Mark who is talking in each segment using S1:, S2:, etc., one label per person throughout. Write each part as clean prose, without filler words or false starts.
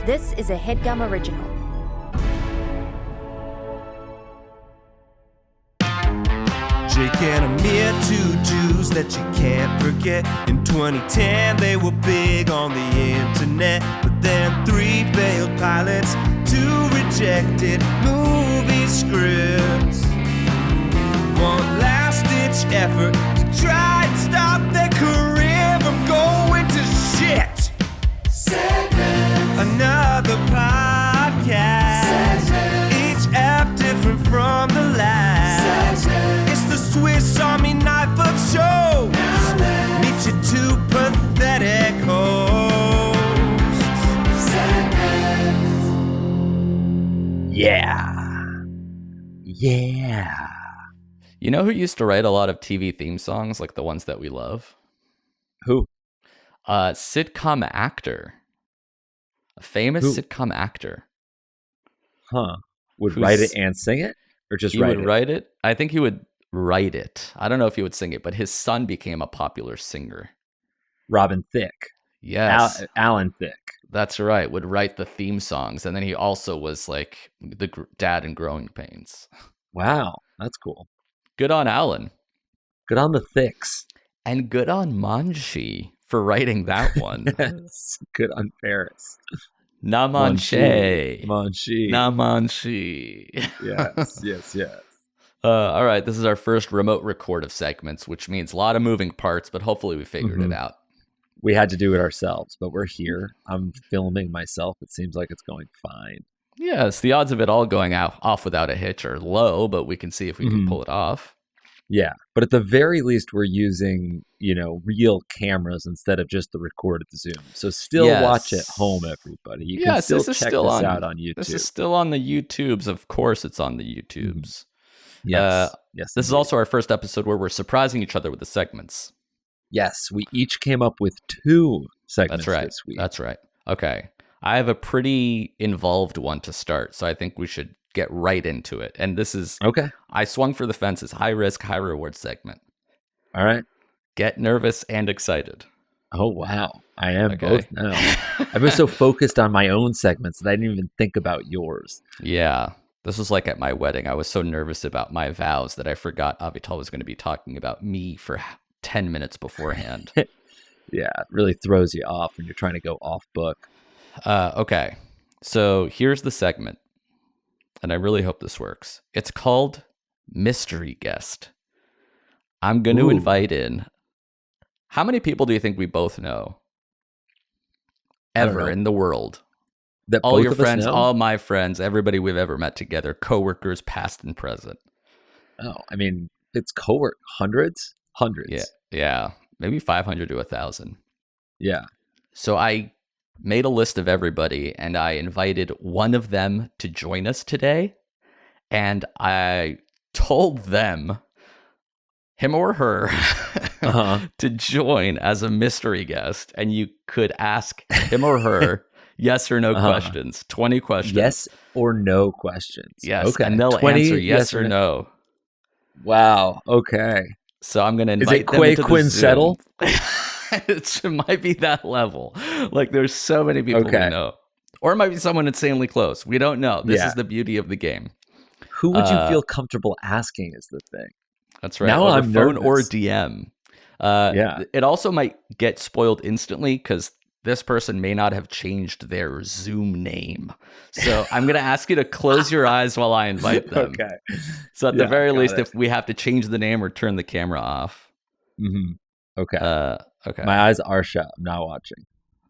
S1: This is a Headgum original.
S2: Jake and Amir, two Jews that you can't forget. In 2010, they were big on the internet. But then 3 failed pilots, 2 rejected movie scripts. One last-ditch effort to try and stop their career from going to shit. Segment. Another podcast. Segment. Each app different from the last. Segment. It's the Swiss Army knife of shows. Meet your 2 pathetic hosts. Segment.
S3: Yeah.
S4: You know who used to write a lot of TV theme songs, like the ones that we love?
S3: Who?
S4: Sitcom actor. A famous sitcom actor.
S3: Huh. Would write it and sing it? Or just write it?
S4: He would write it? I think he would write it. I don't know if he would sing it, but his son became a popular singer.
S3: Robin Thicke.
S4: Yes.
S3: Alan Thicke.
S4: That's right. Would write the theme songs. And then he also was like the dad in Growing Pains.
S3: Wow. That's cool.
S4: Good on Alan.
S3: Good on the Thicks.
S4: And good on Manshi for writing that one.
S3: Yes. Good on Ferris.
S4: Namanshi.
S3: Manshi.
S4: Namanshi.
S3: Yes.
S4: All right. This is our first remote record of segments, which means a lot of moving parts, but hopefully we figured it out.
S3: We had to do it ourselves, but we're here. I'm filming myself. It seems like it's going fine.
S4: Yes, the odds of it all going off without a hitch are low, but we can see if we can pull it off.
S3: Yeah, but at the very least, we're using, real cameras instead of just the record at the Zoom. So still watch at home, everybody. You can still check this out on YouTube.
S4: This is still on the YouTubes. Of course, it's on the YouTubes.
S3: Yes.
S4: This is also our first episode where we're surprising each other with the segments.
S3: Yes, we each came up with 2 segments this week.
S4: That's right. Okay. I have a pretty involved one to start, so I think we should get right into it. And this is...
S3: Okay.
S4: I swung for the fences. High risk, high reward segment.
S3: All right.
S4: Get nervous and excited.
S3: Oh, wow. I am both now. I've been so focused on my own segments that I didn't even think about yours.
S4: Yeah. This was like at my wedding. I was so nervous about my vows that I forgot Avital was going to be talking about me for 10 minutes beforehand.
S3: Yeah, it really throws you off when you're trying to go off book.
S4: Okay, so here's the segment, and I really hope this works. It's called Mystery Guest. I'm going to invite in... How many people do you think we both know? Ever in the world?
S3: That
S4: all
S3: both
S4: your
S3: of us
S4: friends,
S3: know?
S4: all my friends, everybody we've ever met together, coworkers, past and present.
S3: Oh, I mean, it's cowork. Hundreds?
S4: Yeah. Maybe 500 to 1,000.
S3: Yeah.
S4: So I made a list of everybody, and I invited one of them to join us today. And I told them, him or her, to join as a mystery guest. And you could ask him or her yes or no questions. 20 questions.
S3: Yes or no questions.
S4: Yes.
S3: Okay.
S4: And they'll answer yes or no.
S3: Wow. Okay.
S4: So I'm going to invite them into the Zoom. It might be that level. Like, there's so many people we know. Or it might be someone insanely close. We don't know. This is the beauty of the game.
S3: Who would you feel comfortable asking is the thing.
S4: That's right.
S3: Now I'm
S4: phone
S3: nervous.
S4: or DM. It also might get spoiled instantly because this person may not have changed their Zoom name. So I'm going to ask you to close your eyes while I invite them.
S3: Okay.
S4: So at the very least, if we have to change the name or turn the camera off.
S3: Mm-hmm. Okay.
S4: Okay.
S3: My eyes are shut. I'm not watching.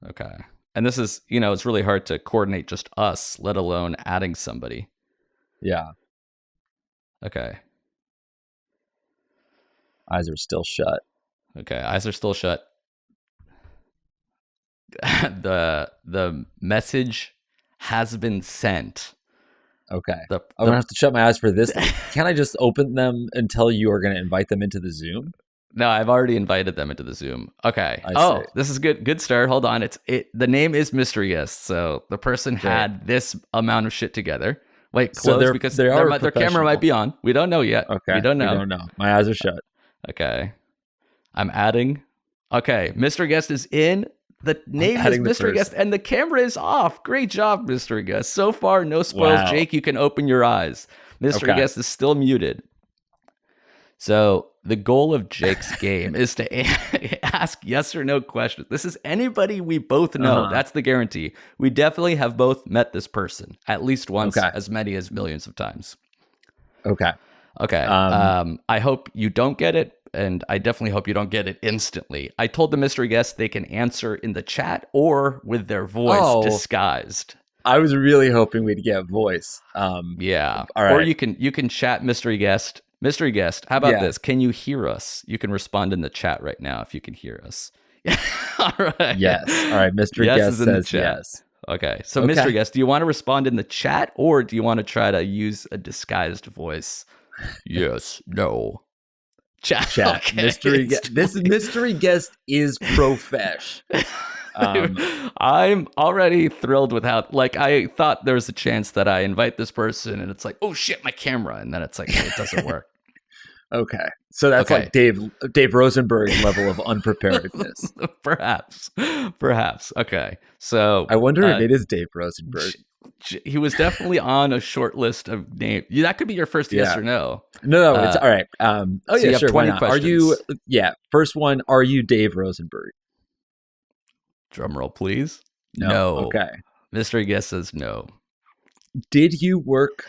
S4: Okay. And this is, it's really hard to coordinate just us, let alone adding somebody.
S3: Yeah.
S4: Okay.
S3: Eyes are still shut.
S4: Okay. Eyes are still shut. The message has been sent.
S3: Okay. I'm going to have to shut my eyes for this. Can't I just open them until you are going to invite them into the Zoom?
S4: No, I've already invited them into the Zoom. Okay.
S3: I see.
S4: This is good. Good start. Hold on. The name is Mystery Guest. So the person had this amount of shit together. Wait, close because their camera might be on. We don't know yet.
S3: Okay.
S4: We don't know.
S3: We don't know. My eyes are shut.
S4: Okay. I'm adding. Okay. Mystery Guest is in. The name is Mystery Guest, and the camera is off. Great job, Mystery Guest. So far, no spoils. Wow. Jake, you can open your eyes. Mystery Guest is still muted. So the goal of Jake's game is to ask yes or no questions. This is anybody we both know. That's the guarantee. We definitely have both met this person at least once, as many as millions of times. Okay. I hope you don't get it, and I definitely hope you don't get it instantly. I told the mystery guest they can answer in the chat or with their voice disguised.
S3: I was really hoping we'd get voice.
S4: Yeah. All right. Or you can chat mystery guest. Mystery guest, how about this? Can you hear us? You can respond in the chat right now if you can hear us. All right.
S3: Yes. All right. Mystery guest says yes.
S4: Okay. So mystery guest, do you want to respond in the chat or do you want to try to use a disguised voice? Yes. No. Chat.
S3: Okay. Mystery guest. This mystery guest is profesh.
S4: I'm already thrilled with how, like, I thought there was a chance that I invite this person and it's like, oh shit, my camera. And then it's like, it doesn't work.
S3: Okay. So that's like Dave Rosenberg level of unpreparedness.
S4: Perhaps. Okay. So
S3: I wonder if it is Dave Rosenberg.
S4: He was definitely on a short list of names. That could be your first yes or no.
S3: No, it's all right. So yeah, sure. 20 questions. Are you, first one, are you Dave Rosenberg?
S4: Drum roll, please.
S3: No. Okay.
S4: Mystery guest says no.
S3: Did you work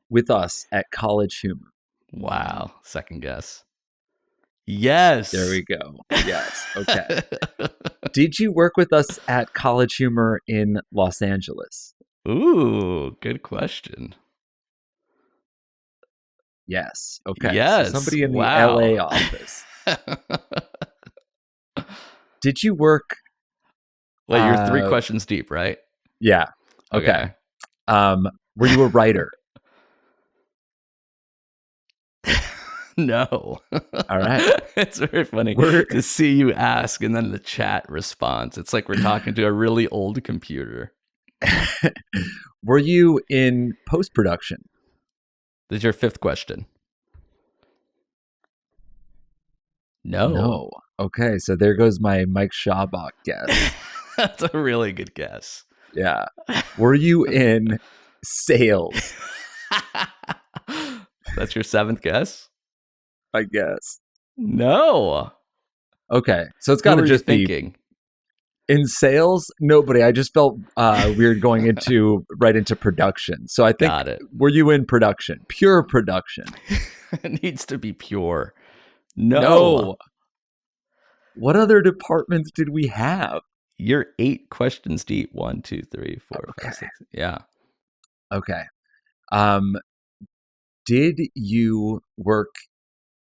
S3: with us at College Humor?
S4: Wow. Second guess. Yes.
S3: There we go. Yes. Okay. Did you work with us at College Humor in Los Angeles?
S4: Ooh, good question.
S3: Yes. Okay.
S4: Yes.
S3: So somebody in the LA office. Did you work?
S4: Well, you're 3 questions deep, right?
S3: Yeah. Okay. Were you a writer?
S4: No.
S3: All right.
S4: It's very funny to see you ask and then the chat responds. It's like we're talking to a really old computer.
S3: Were you in post-production?
S4: This is your 5th question. No.
S3: Okay, so there goes my Mike Schabach guess.
S4: That's a really good guess.
S3: Yeah. Were you in sales?
S4: That's your 7th guess?
S3: I guess.
S4: No.
S3: Okay, so it's got to just be in sales. Nobody. I just felt weird going right into production. So I think.
S4: Got it.
S3: Were you in production? Pure production.
S4: It needs to be pure. No.
S3: What other departments did we have?
S4: You're 8 questions deep. 1, 2, 3, 4, 5, 6. Yeah.
S3: Okay. Did you work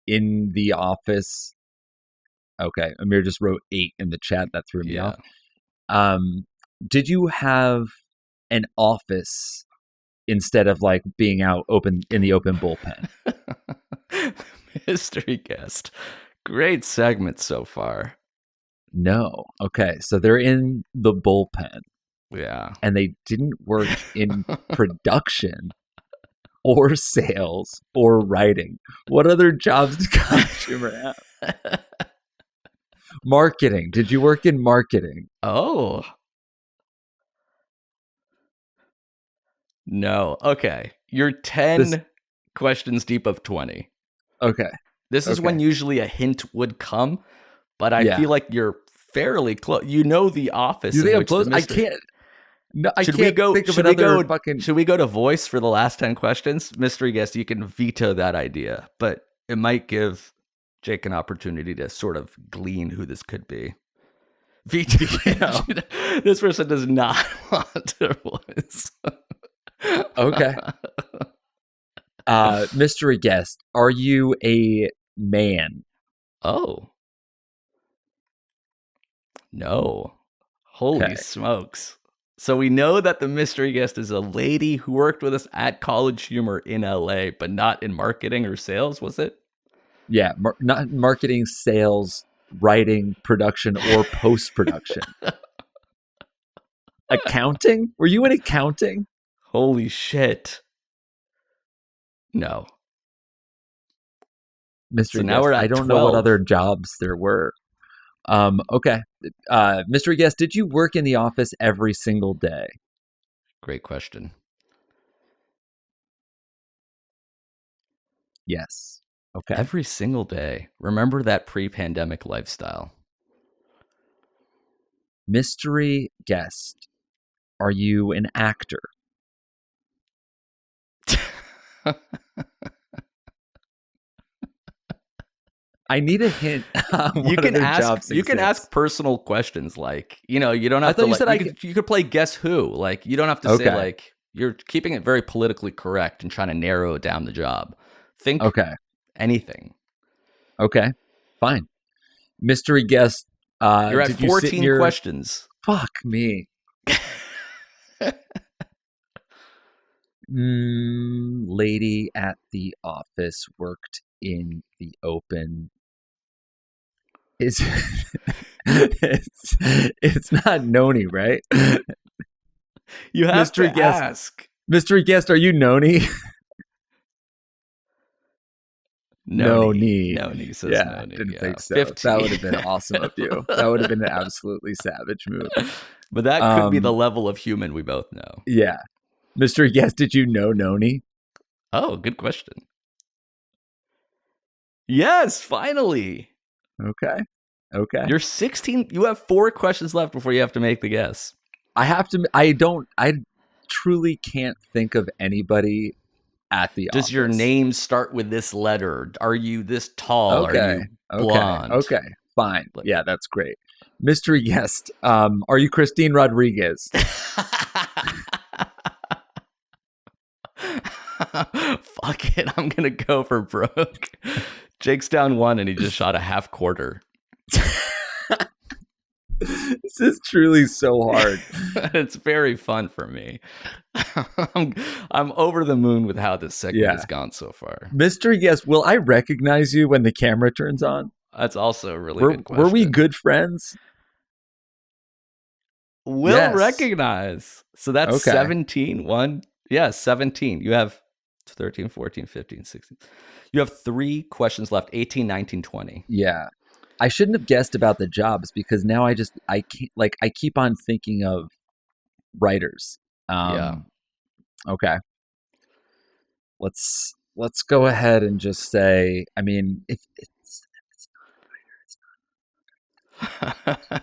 S3: in the office? Okay. Amir just wrote 8 in the chat. That threw me off. Did you have an office instead of like being out open in the open bullpen?
S4: Mystery guest. Great segment so far.
S3: No. Okay. So they're in the bullpen.
S4: Yeah.
S3: And they didn't work in production or sales or writing. What other jobs did College Humor have? Marketing. Did you work in marketing?
S4: Oh. No. Okay. You're 10 questions deep of 20.
S3: Okay.
S4: This is when usually a hint would come, but I feel like you're fairly close. You know the office.
S3: You think I'm close? I can't. No, I can't think of another fucking.
S4: Should we go to voice for the last 10 questions? Mystery guest, you can veto that idea, but it might give Jake an opportunity to sort of glean who this could be. Veto. This person does not want to voice.
S3: Okay. Mystery guest, are you a man?
S4: Oh. No. Holy smokes. So we know that the mystery guest is a lady who worked with us at College Humor in LA, but not in marketing or sales, was it?
S3: Yeah, not marketing, sales, writing, production, or post-production. Accounting? Were you in accounting?
S4: Holy shit. No.
S3: Mystery guest, I don't know what other jobs there were. Okay. Mystery guest, did you work in the office every single day?
S4: Great question.
S3: Yes. Okay.
S4: Every single day. Remember that pre-pandemic lifestyle.
S3: Mystery guest, are you an actor? I need a hint.
S4: You can ask personal questions like, you don't have to like you could play guess who. Like you don't have to say like you're keeping it very politically correct and trying to narrow down the job. Think anything.
S3: Okay. Fine. Mystery guest,
S4: you're at 14 questions.
S3: Fuck me. Lady at the office worked in the open. It's not Noni, right?
S4: You have to ask.
S3: Mystery guest, are you Noni?
S4: Noni says
S3: yeah,
S4: Noni.
S3: Didn't think so. 15. That would have been awesome of you. That would have been an absolutely savage move.
S4: But that could be the level of human we both know.
S3: Yeah. Mystery guest, did you know Noni?
S4: Oh, good question. Yes, finally.
S3: Okay.
S4: You're 16. You have 4 questions left before you have to make the guess.
S3: I truly can't think of anybody at the office.
S4: Does your name start with this letter? Are you this tall?
S3: Okay.
S4: Are you blonde?
S3: Okay. Fine. Yeah, that's great. Mystery guest, are you Christine Rodriguez?
S4: Fuck it. I'm going to go for broke. Jake's down 1 and he just shot a half quarter.
S3: This is truly so hard.
S4: It's very fun for me. I'm over the moon with how this segment has gone so far.
S3: Mystery guest, will I recognize you when the camera turns on?
S4: That's also a really good question.
S3: Were we good friends?
S4: Will recognize. So that's 17. 17. You have 13, 14, 15, 16. You have 3 questions left, 18, 19, 20.
S3: Yeah. I shouldn't have guessed about the jobs because now I can't, like, I keep on thinking of writers. Okay. Let's go ahead and just say, I mean, if it's not a writer, it's not.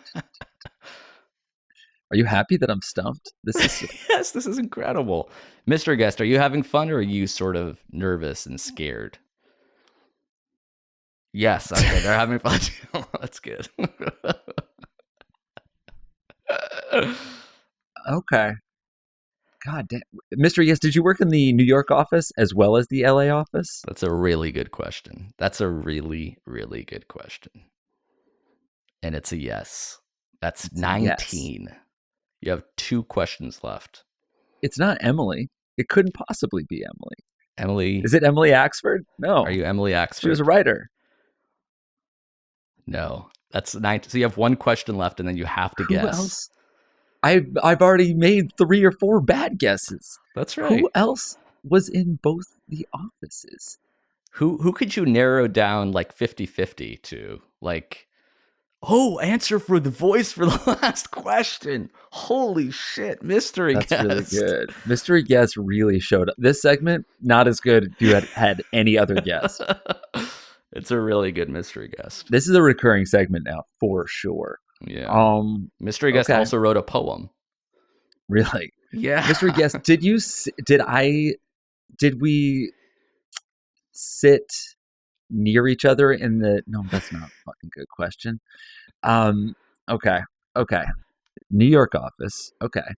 S3: Are you happy that I'm stumped? This is
S4: yes, this is incredible. Mr. Guest, are you having fun or are you sort of nervous and scared? Yes, okay, they're having fun too. That's good.
S3: Okay. God damn. Mr. Yes, did you work in the New York office as well as the LA office?
S4: That's a really good question. That's a really, really good question. And it's a yes. That's 19. Yes. You have 2 questions left.
S3: It's not Emily. It couldn't possibly be Emily.
S4: Emily.
S3: Is it Emily Axford? No.
S4: Are you Emily Axford?
S3: She was a writer.
S4: No. That's 19. So you have 1 question left and then you have to guess.
S3: Who else? I've already made 3 or 4 bad guesses.
S4: That's right.
S3: Who else was in both the offices?
S4: Who could you narrow down like 50-50 to? Like, oh, answer for the voice for the last question. Holy shit, Mystery Guest.
S3: That's really good. Mystery Guest really showed up. This segment, not as good if you had any other guest.
S4: It's a really good Mystery Guest.
S3: This is a recurring segment now, for sure.
S4: Yeah. Mystery Guest also wrote a poem.
S3: Really?
S4: Yeah.
S3: Mystery Guest, did we sit near each other in the? No, that's not a fucking good question. Okay. New York office. Okay.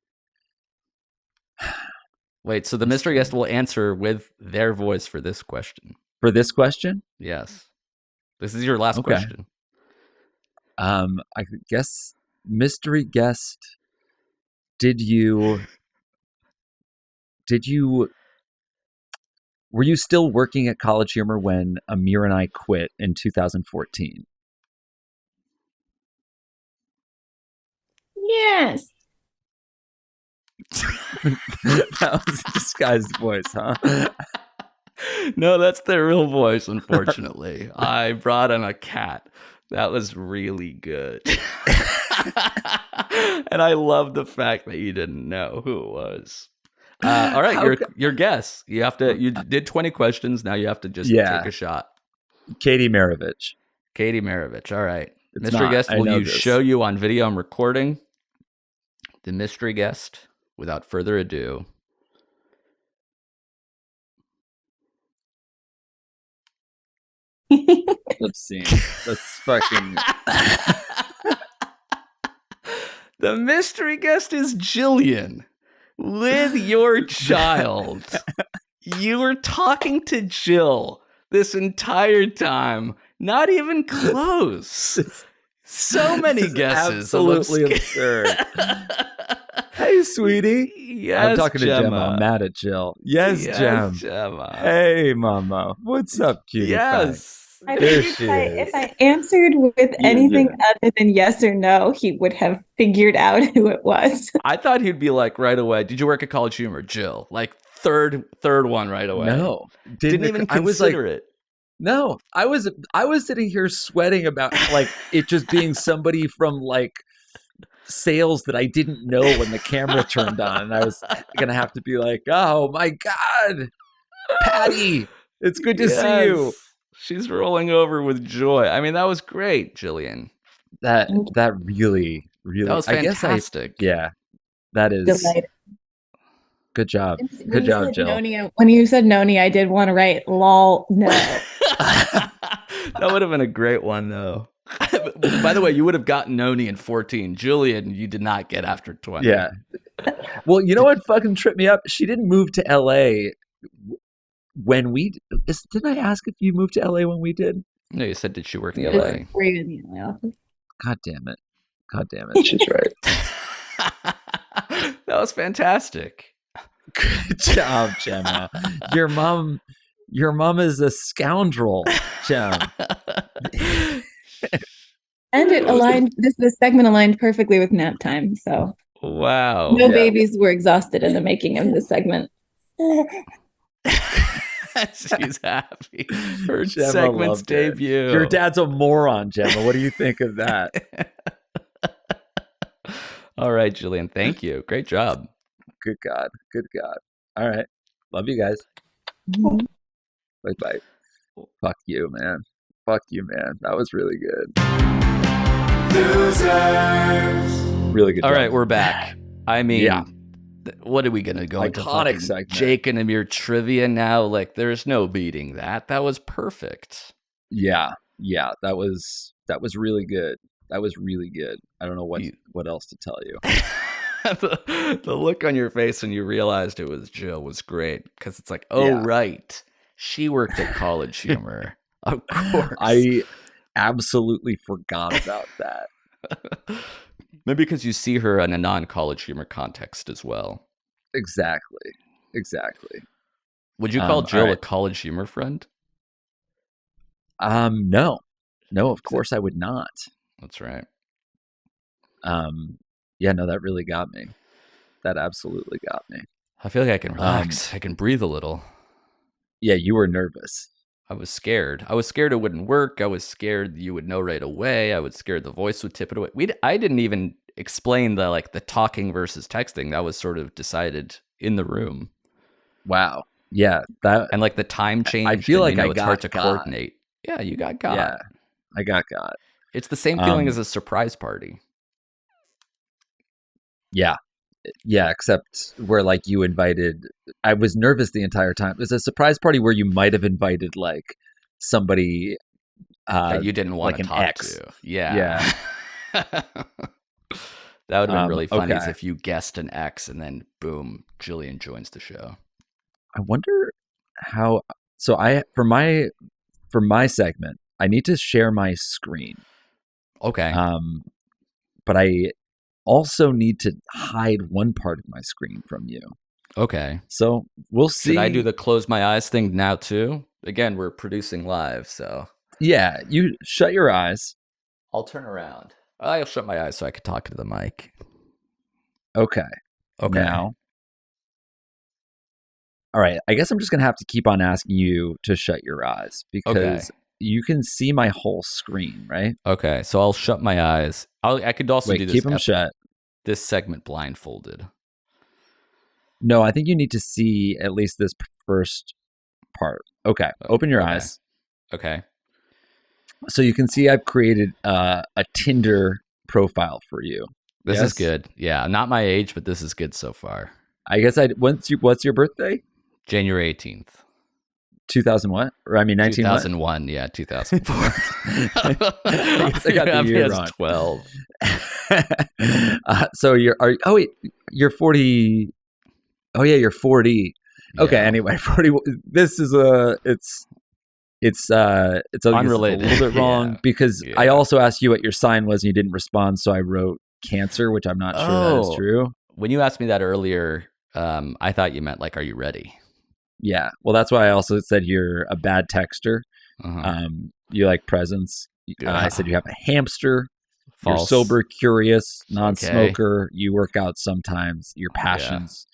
S4: Wait, so the Mystery Guest will answer with their voice for this question.
S3: For this question?
S4: Yes. This is your last question.
S3: I guess, Mystery Guest, were you still working at College Humor when Amir and I quit in 2014?
S1: Yes.
S3: That was a disguised voice, huh?
S4: No, that's their real voice, unfortunately. I brought in a cat. That was really good. And I love the fact that you didn't know who it was. All right, your guess. You did 20 questions. Now you have to just take a shot.
S3: Katie Maravich.
S4: Katie Maravich. All right.
S3: It's
S4: mystery
S3: not.
S4: guest,
S3: I
S4: will
S3: know
S4: you
S3: this.
S4: show you on video? I'm recording. The mystery guest, without further ado.
S3: Let's see. Let's fucking.
S4: The mystery guest is Jillian with your child. You were talking to Jill this entire time. Not even close. So many guesses.
S3: Absolutely absurd. Hey, sweetie.
S4: Yes,
S3: I'm talking
S4: Gemma.
S3: to Gemma. I'm mad at Jill. Yes, Gem.
S4: Gemma.
S3: Hey, Mama. What's up, cutie?
S4: Yes.
S1: I
S3: There
S1: think
S3: she
S1: if
S3: is.
S1: I answered with anything other than yes or no, he would have figured out who it was.
S4: I thought he'd be like right away. Did you work at College Humor, Jill? Like third one right away.
S3: No,
S4: didn't even consider it.
S3: No, I was sitting here sweating about like it just being somebody from like sales that I didn't know when the camera turned on, and I was gonna have to be like, "Oh my God, Patty, it's good to see you."
S4: She's rolling over with joy. I mean, that was great, Jillian.
S3: That really
S4: That was fantastic.
S3: That is
S1: Delighted.
S3: good job. Good job, Jill.
S1: When you said Noni, I did want to write lol no.
S4: That would have been a great one, though. By the way, you would have gotten Noni in 14. Jillian, you did not get after 20.
S3: Yeah. Well, you know what fucking tripped me up? She didn't move to LA when we didn't I ask if you moved to LA when we did?
S4: No, you said, did she work in LA?
S1: Were you in the LA office?
S3: God damn it. She's right.
S4: That was fantastic.
S3: Good job, Gemma. Your mom is a scoundrel, Gem.
S1: And it aligned. The segment aligned perfectly with nap time. So
S4: wow,
S1: no babies were exhausted in the making of this segment.
S4: She's happy. Her
S3: Gemma
S4: segment's debut.
S3: Your dad's a moron, Gemma. What do you think of that?
S4: All right, Jillian. Thank you. Great job.
S3: Good God. All right. Love you guys. Bye. Fuck you, man. That was really good. Losers. Really good.
S4: All
S3: job.
S4: right, we're back. I mean, what are we gonna go into?
S3: Iconic segment.
S4: Jake and Amir trivia now? Like, there's no beating that. That was perfect.
S3: Yeah. That was really good. That was really good. I don't know what else to tell you.
S4: The look on your face when you realized it was Jill was great, because it's like, right, she worked at College Humor. Of course.
S3: I absolutely forgot about that.
S4: Maybe because you see her in a non-College Humor context as well.
S3: Exactly.
S4: Would you call Jill a College Humor friend?
S3: No, of course I would not.
S4: That's right.
S3: No, that really got me. That absolutely got me.
S4: I feel like I can relax. I can breathe a little.
S3: Yeah, you were nervous.
S4: I was scared. I was scared it wouldn't work. I was scared you would know right away. I was scared the voice would tip it away. I didn't even explain the talking versus texting. That was sort of decided in the room.
S3: Wow. Yeah, that
S4: and the time change.
S3: I feel like
S4: it's hard to coordinate. Yeah, you got got.
S3: Yeah, I got.
S4: It's the same feeling as a surprise party.
S3: Yeah, except where you invited. I was nervous the entire time. It was a surprise party where you might have invited somebody
S4: that you didn't want to talk to. Yeah. That would have been really funny if you guessed an ex and then boom, Jillian joins the show.
S3: I wonder how. So for my segment, I need to share my screen.
S4: Okay.
S3: But I also need to hide one part of my screen from you.
S4: Okay.
S3: So we'll see.
S4: Should I do the close my eyes thing now too? Again, we're producing live, so.
S3: Yeah, you shut your eyes.
S4: I'll turn around. I'll shut my eyes so I can talk to the mic.
S3: Okay. Now. All right. I guess I'm just going to have to keep on asking you to shut your eyes because you can see my whole screen, right?
S4: Okay, so I'll shut my eyes. I could also do
S3: Wait, keep
S4: this
S3: them shut.
S4: this segment blindfolded.
S3: No, I think you need to see at least this first part. Okay, open your
S4: Okay.
S3: eyes.
S4: Okay.
S3: So you can see I've created a Tinder profile for you.
S4: This
S3: Yes?
S4: is good. Yeah, not my age, but this is good so far.
S3: I guess what's your birthday?
S4: January 18th.
S3: 2000 what? Or I mean 19 what?
S4: 2001, yeah, 2004.
S3: I guess I got the year wrong.
S4: 12.
S3: So you're 40. Oh yeah, you're 40. Okay, anyway, 40. This is it's
S4: Unrelated.
S3: a little bit wrong because I also asked you what your sign was and you didn't respond, so I wrote Cancer, which I'm not sure that is true.
S4: When you asked me that earlier, I thought you meant like, are you ready?
S3: Yeah, well, that's why I also said you're a bad texter.
S4: Uh-huh.
S3: You like presents. I said you have a hamster.
S4: False.
S3: You're sober, curious, non-smoker. You work out sometimes. Your passions.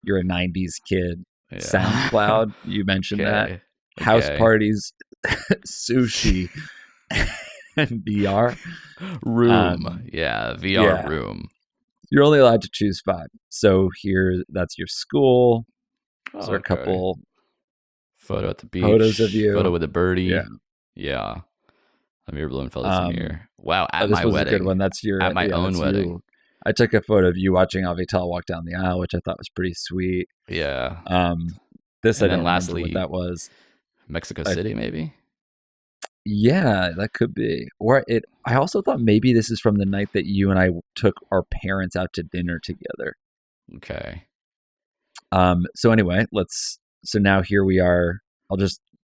S3: You're a 90s kid.
S4: Yeah.
S3: SoundCloud, you mentioned that. House parties, sushi, and VR.
S4: Room. VR room.
S3: You're only allowed to choose 5. So that's your school. There's a couple
S4: photo at the beach.
S3: Photos of you.
S4: Photo with a birdie.
S3: Yeah.
S4: Amir Blumenfeld's Amir. Wow, at
S3: this
S4: my
S3: was
S4: wedding.
S3: A good one. That's your
S4: at my own wedding.
S3: You. I took a photo of you watching Avital walk down the aisle, which I thought was pretty sweet.
S4: Yeah.
S3: This and I don't remember what that was.
S4: Mexico City, maybe?
S3: Yeah, that could be. I also thought maybe this is from the night that you and I took our parents out to dinner together.
S4: Okay.
S3: So anyway, so now here we are.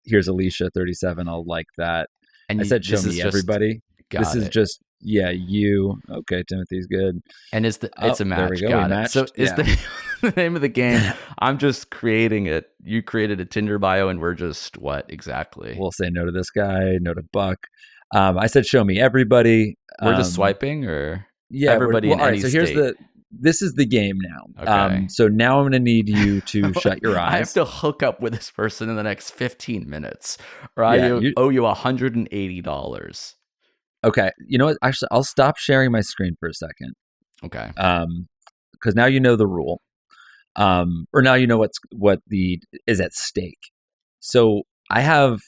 S3: Here's Alicia 37. I'll like that. And I said, show me everybody. This is just, you. Okay, Timothy's good.
S4: And it's a match.
S3: There we go.
S4: Got
S3: we
S4: it.
S3: matched.
S4: So is the name of the game, I'm just creating it. You created a Tinder bio and we're just what exactly?
S3: We'll say no to this guy, no to Buck. I said, show me everybody.
S4: We're just swiping or
S3: everybody
S4: in any state?
S3: This is the game now.
S4: Okay.
S3: So now I'm going to need you to shut your eyes.
S4: I have to hook up with this person in the next 15 minminutes or I owe you $180.
S3: Okay. You know what? Actually, I'll stop sharing my screen for a second.
S4: Okay.
S3: Because now you know the rule. Or now you know what is at stake. So I have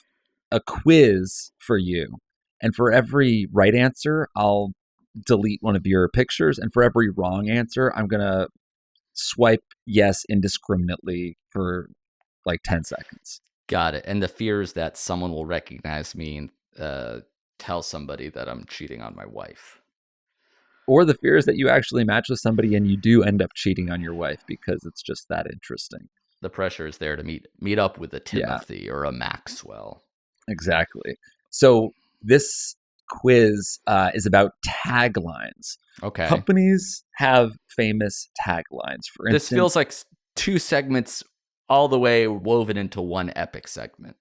S3: a quiz for you. And for every right answer, I'll delete one of your pictures, and for every wrong answer, I'm gonna swipe yes indiscriminately for like 10 seconds.
S4: Got it. And the fear is that someone will recognize me and tell somebody that I'm cheating on my wife.
S3: Or the fear is that you actually match with somebody and you do end up cheating on your wife because it's just that interesting.
S4: The pressure is there to meet up with a Timothy or a Maxwell.
S3: Exactly. So this quiz is about taglines.
S4: Okay.
S3: Companies have famous taglines. For instance,
S4: this feels like 2 segments all the way woven into one epic segment.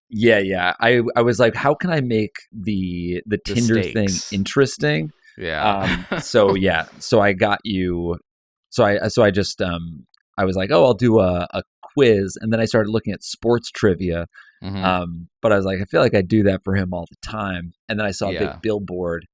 S3: Yeah. I was like, how can I make the Tinder thing interesting?
S4: Yeah.
S3: So I got you. So I just I was like, oh, I'll do a quiz, and then I started looking at sports trivia.
S4: Mm-hmm.
S3: But I was like, I feel like I do that for him all the time. And then I saw a big billboard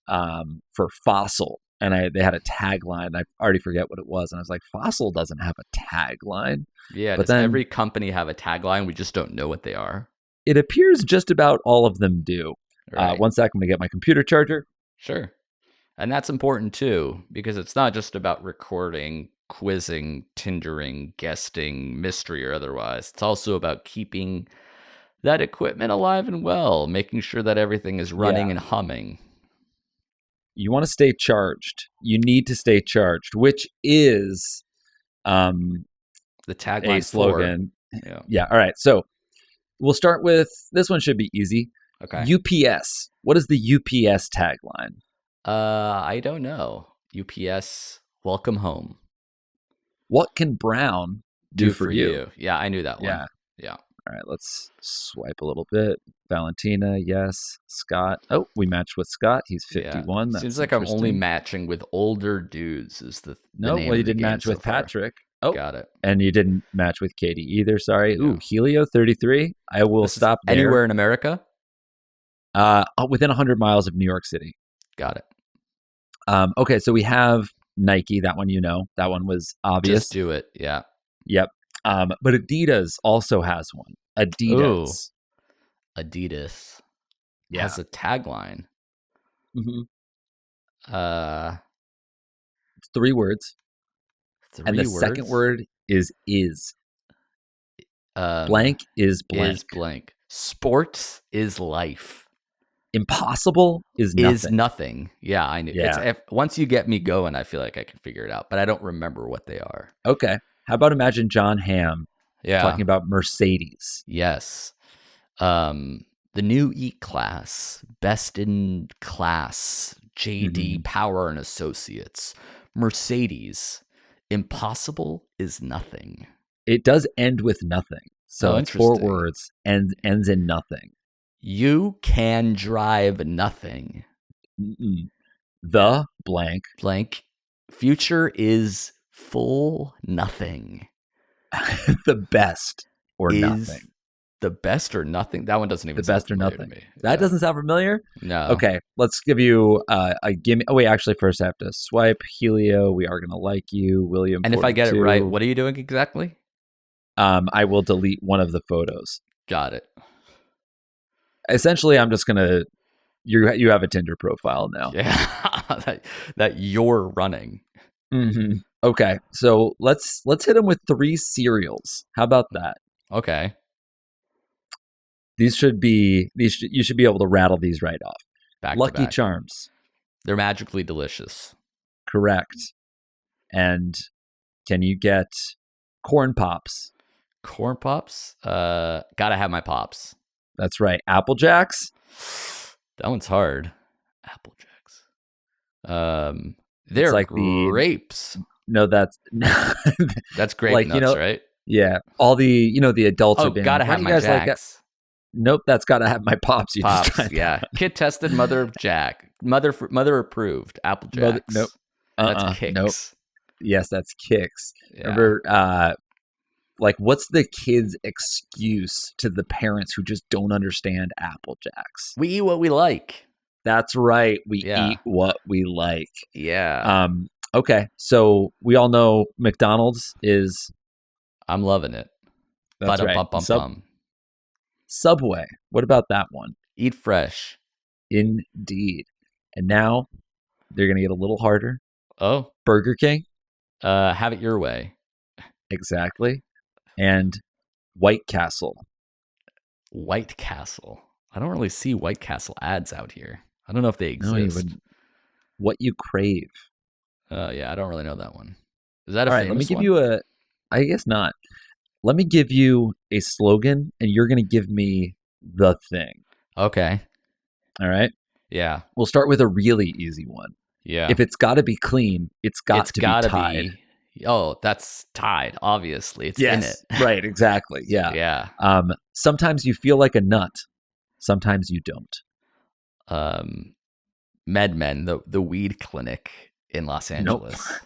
S3: for Fossil, and they had a tagline. And I already forget what it was, and I was like, Fossil doesn't have a tagline.
S4: Yeah,
S3: but
S4: does every company have a tagline? We just don't know what they are.
S3: It appears just about all of them do.
S4: Right.
S3: One sec, I'm gonna get my computer charger.
S4: Sure. And that's important too, because it's not just about recording, quizzing, Tindering, guesting, mystery or otherwise. It's also about keeping that equipment alive and well, making sure that everything is running and humming.
S3: You want to stay charged. You need to stay charged, which is
S4: the tagline
S3: slogan. Yeah. All right. So we'll start with this one. Should be easy.
S4: Okay.
S3: UPS. What is the UPS tagline?
S4: I don't know. UPS, welcome home.
S3: What can Brown do for you?
S4: Yeah, I knew that one. Yeah.
S3: All right, let's swipe a little bit. Valentina, yes. Scott. Oh, we matched with Scott. He's 51.
S4: Seems like I'm only matching with older dudes. Is the
S3: no?
S4: Name
S3: well, you
S4: of the
S3: didn't
S4: game
S3: match
S4: so
S3: with
S4: far.
S3: Patrick. Oh,
S4: got it.
S3: And you didn't match with Katie either. Sorry.
S4: No.
S3: Ooh, Helio 33. I will stop there.
S4: Anywhere in America?
S3: Within 100 miles of New York City.
S4: Got it.
S3: Okay, so we have Nike. That one, that one was obvious.
S4: Just do it. Yeah.
S3: Yep. But Adidas also has one. Adidas.
S4: Ooh, Adidas
S3: Yeah.
S4: has a tagline.
S3: Mm-hmm.
S4: It's
S3: 3 words.
S4: 3
S3: and the
S4: words.
S3: second word is. Blank is blank.
S4: Is blank. Sports is life.
S3: Impossible is nothing.
S4: Is nothing. Yeah, I knew.
S3: Yeah.
S4: Once you get me going, I feel like I can figure it out, but I don't remember what they are.
S3: Okay. How about imagine John Hamm talking about Mercedes?
S4: Yes. The new E-Class, best in class, JD Power and Associates, Mercedes. Impossible is nothing.
S3: It does end with nothing. So it's 4 words and ends in nothing.
S4: You can drive nothing.
S3: Mm-mm. The blank.
S4: Blank. Future is full nothing.
S3: The best or nothing.
S4: The best or nothing? That one doesn't even
S3: sound familiar to me. That doesn't sound familiar?
S4: No.
S3: Okay, let's give you a gimme. Oh, wait, actually, first I have to swipe. Helio, we are going to like you. William,
S4: and
S3: 42.
S4: If I get it right, what are you doing exactly?
S3: I will delete one of the photos.
S4: Got it.
S3: Essentially, I'm just going to... You have a Tinder profile now.
S4: Yeah, that you're running.
S3: Mm-hmm. Okay, so let's hit them with 3 cereals. How about that?
S4: Okay.
S3: You should be able to rattle these right off.
S4: Back
S3: Lucky
S4: to back.
S3: Charms.
S4: They're magically delicious.
S3: Correct. And can you get Corn Pops?
S4: Corn Pops? Gotta have my Pops.
S3: That's right. Apple Jacks?
S4: That one's hard. Apple Jacks. They're like grapes.
S3: No, that's
S4: that's grape nuts, right?
S3: Yeah. All the the adults are being
S4: gotta have my Jacks.
S3: Nope, that's gotta have my Pops.
S4: Pops, yeah. Kid tested, mother of Jack. Mother approved. Apple Jacks.
S3: Nope.
S4: That's Kicks.
S3: Nope. Yes, that's Kicks.
S4: Yeah.
S3: Remember, what's the kid's excuse to the parents who just don't understand Apple Jacks?
S4: We eat what we like.
S3: That's right. We eat what we like.
S4: Yeah.
S3: Okay, so we all know McDonald's is...
S4: I'm loving it.
S3: That's right. Subway. What about that one?
S4: Eat fresh.
S3: Indeed. And now they're going to get a little harder.
S4: Oh.
S3: Burger King.
S4: Have it your way.
S3: Exactly. And White Castle.
S4: White Castle. I don't really see White Castle ads out here. I don't know if they exist.
S3: No, you wouldn't. What you crave.
S4: Yeah, I don't really know that one. Is that a
S3: All
S4: famous
S3: right, let me give
S4: one?
S3: you I guess not. Let me give you a slogan, and you're going to give me the thing.
S4: Okay.
S3: All right?
S4: Yeah.
S3: We'll start with a really easy one.
S4: Yeah.
S3: If it's got to be clean, it's got to be tied.
S4: Oh, that's tied, obviously. It's in it.
S3: Right, exactly. Yeah.
S4: Yeah.
S3: Sometimes you feel like a nut. Sometimes you don't.
S4: MedMen, the weed clinic in Los Angeles.
S3: Nope.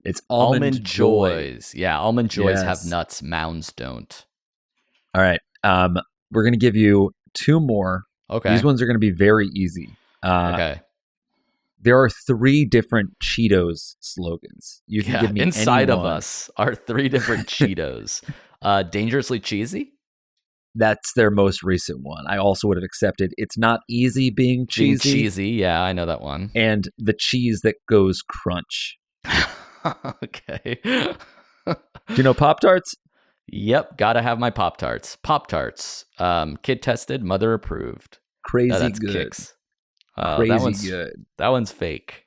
S3: It's Almond Joy.
S4: Yeah, Almond Joys have nuts. Mounds don't.
S3: All right. We're going to give you 2 more.
S4: Okay.
S3: These ones are going to be very easy.
S4: Okay.
S3: There are 3 different Cheetos slogans. You can give me
S4: inside
S3: any
S4: of us are 3 different Cheetos. Dangerously cheesy?
S3: That's their most recent one. I also would have accepted It's Not Easy Being Cheesy.
S4: Cheesy, yeah, I know that one.
S3: And the cheese that goes crunch.
S4: Okay.
S3: Do you know Pop-Tarts?
S4: Yep, gotta have my Pop-Tarts. Pop-Tarts. Kid tested, mother approved.
S3: Crazy
S4: that's
S3: good.
S4: Kicks.
S3: Crazy good.
S4: That one's fake.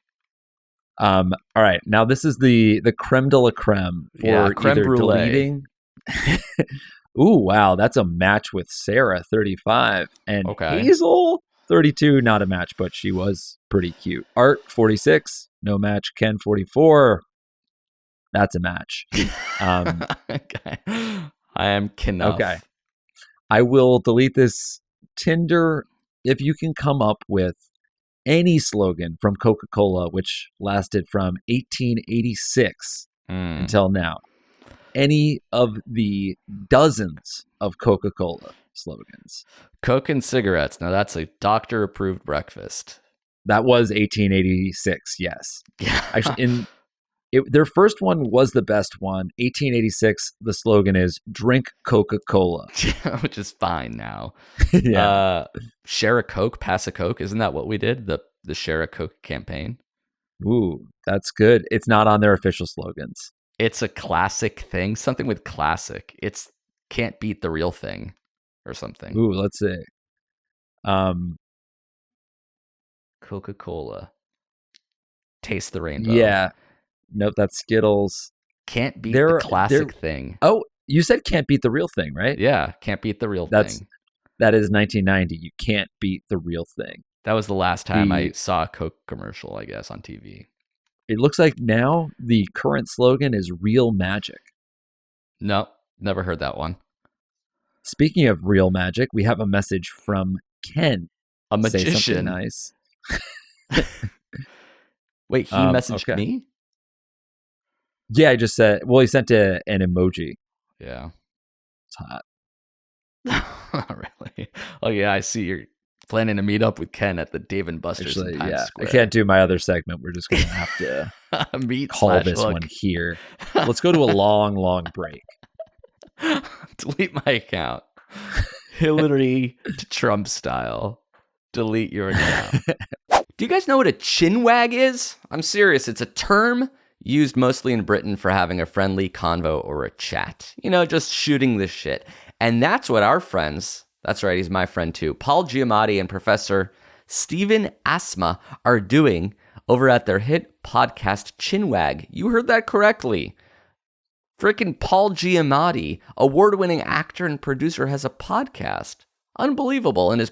S3: All right. Now this is the creme de la creme for
S4: creme
S3: either
S4: brulee.
S3: deleting. Ooh, wow, that's a match with Sarah, 35, and Hazel, 32. Not a match, but she was pretty cute. Art, 46, no match. Ken, 44. That's a match.
S4: Okay. I am Knuff.
S3: Okay. I will delete this Tinder if you can come up with any slogan from Coca-Cola, which lasted from 1886 until now. any of the dozens of Coca-Cola slogans.
S4: Coke and cigarettes. Now that's a doctor-approved breakfast.
S3: That was 1886, yes.
S4: Yeah.
S3: Actually, their first one was the best one. 1886, the slogan is "Drink Coca-Cola,"
S4: which is fine now.
S3: Yeah.
S4: Share a Coke, pass a Coke. Isn't that what we did? The Share a Coke campaign.
S3: Ooh, that's good. It's not on their official slogans.
S4: It's a classic thing. Something with classic. It's can't beat the real thing or something.
S3: Ooh, let's see.
S4: Coca-Cola. Taste the rainbow.
S3: Yeah. Nope, that's Skittles.
S4: Can't beat the classic thing.
S3: Oh, you said can't beat the real thing, right?
S4: Yeah, can't beat the real thing.
S3: That is 1990. You can't beat the real thing.
S4: That was the last time I saw a Coke commercial, I guess, on TV.
S3: It looks like now the current slogan is real magic.
S4: No, never heard that one.
S3: Speaking of real magic, we have a message from Ken.
S4: A magician.
S3: Say something nice.
S4: Wait, he messaged me?
S3: Yeah, I just said, well, he sent an emoji.
S4: Yeah.
S3: It's hot.
S4: Really? Oh, yeah, I see you're planning to meet up with Ken at the Dave & Buster's in Times Square.
S3: I can't do my other segment. We're just going to have to call this one here. Let's go to a long, long break.
S4: Delete my account. Hillary to Trump style. Delete your account. Do you guys know what a chinwag is? I'm serious. It's a term used mostly in Britain for having a friendly convo or a chat. You know, just shooting the shit. And that's what our friends, that's right, he's my friend too, Paul Giamatti and Professor Stephen Asma are doing over at their hit podcast Chinwag. You heard that correctly. Frickin' Paul Giamatti, award-winning actor and producer, has a podcast. Unbelievable. And his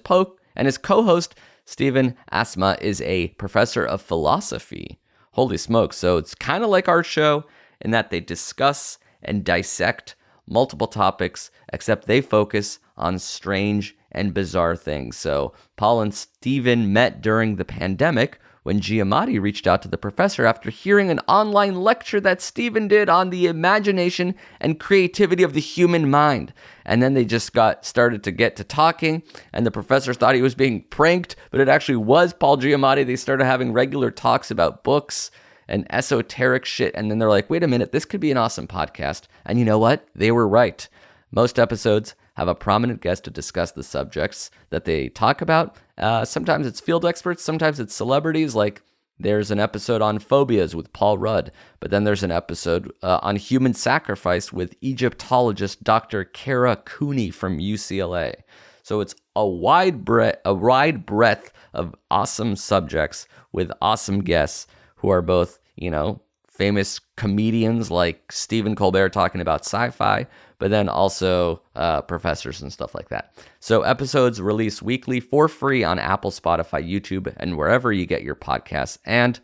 S4: co-host, Stephen Asma, is a professor of philosophy. Holy smokes. So it's kind of like our show in that they discuss and dissect multiple topics, except they focus on strange and bizarre things. So Paul and Stephen met during the pandemic when Giamatti reached out to the professor after hearing an online lecture that Stephen did on the imagination and creativity of the human mind. And then they just started to get to talking, and the professor thought he was being pranked, but it actually was Paul Giamatti. They started having regular talks about books and esoteric shit, and then they're like, wait a minute, this could be an awesome podcast. And you know what? They were right. Most episodes have a prominent guest to discuss the subjects that they talk about. Sometimes it's field experts, sometimes it's celebrities. Like there's an episode on phobias with Paul Rudd, but then there's an episode on human sacrifice with Egyptologist Dr. Kara Cooney from UCLA. So it's a wide breadth of awesome subjects with awesome guests who are both, you know, famous comedians like Stephen Colbert talking about sci-fi, but then also professors and stuff like that. So episodes release weekly for free on Apple, Spotify, YouTube, and wherever you get your podcasts. And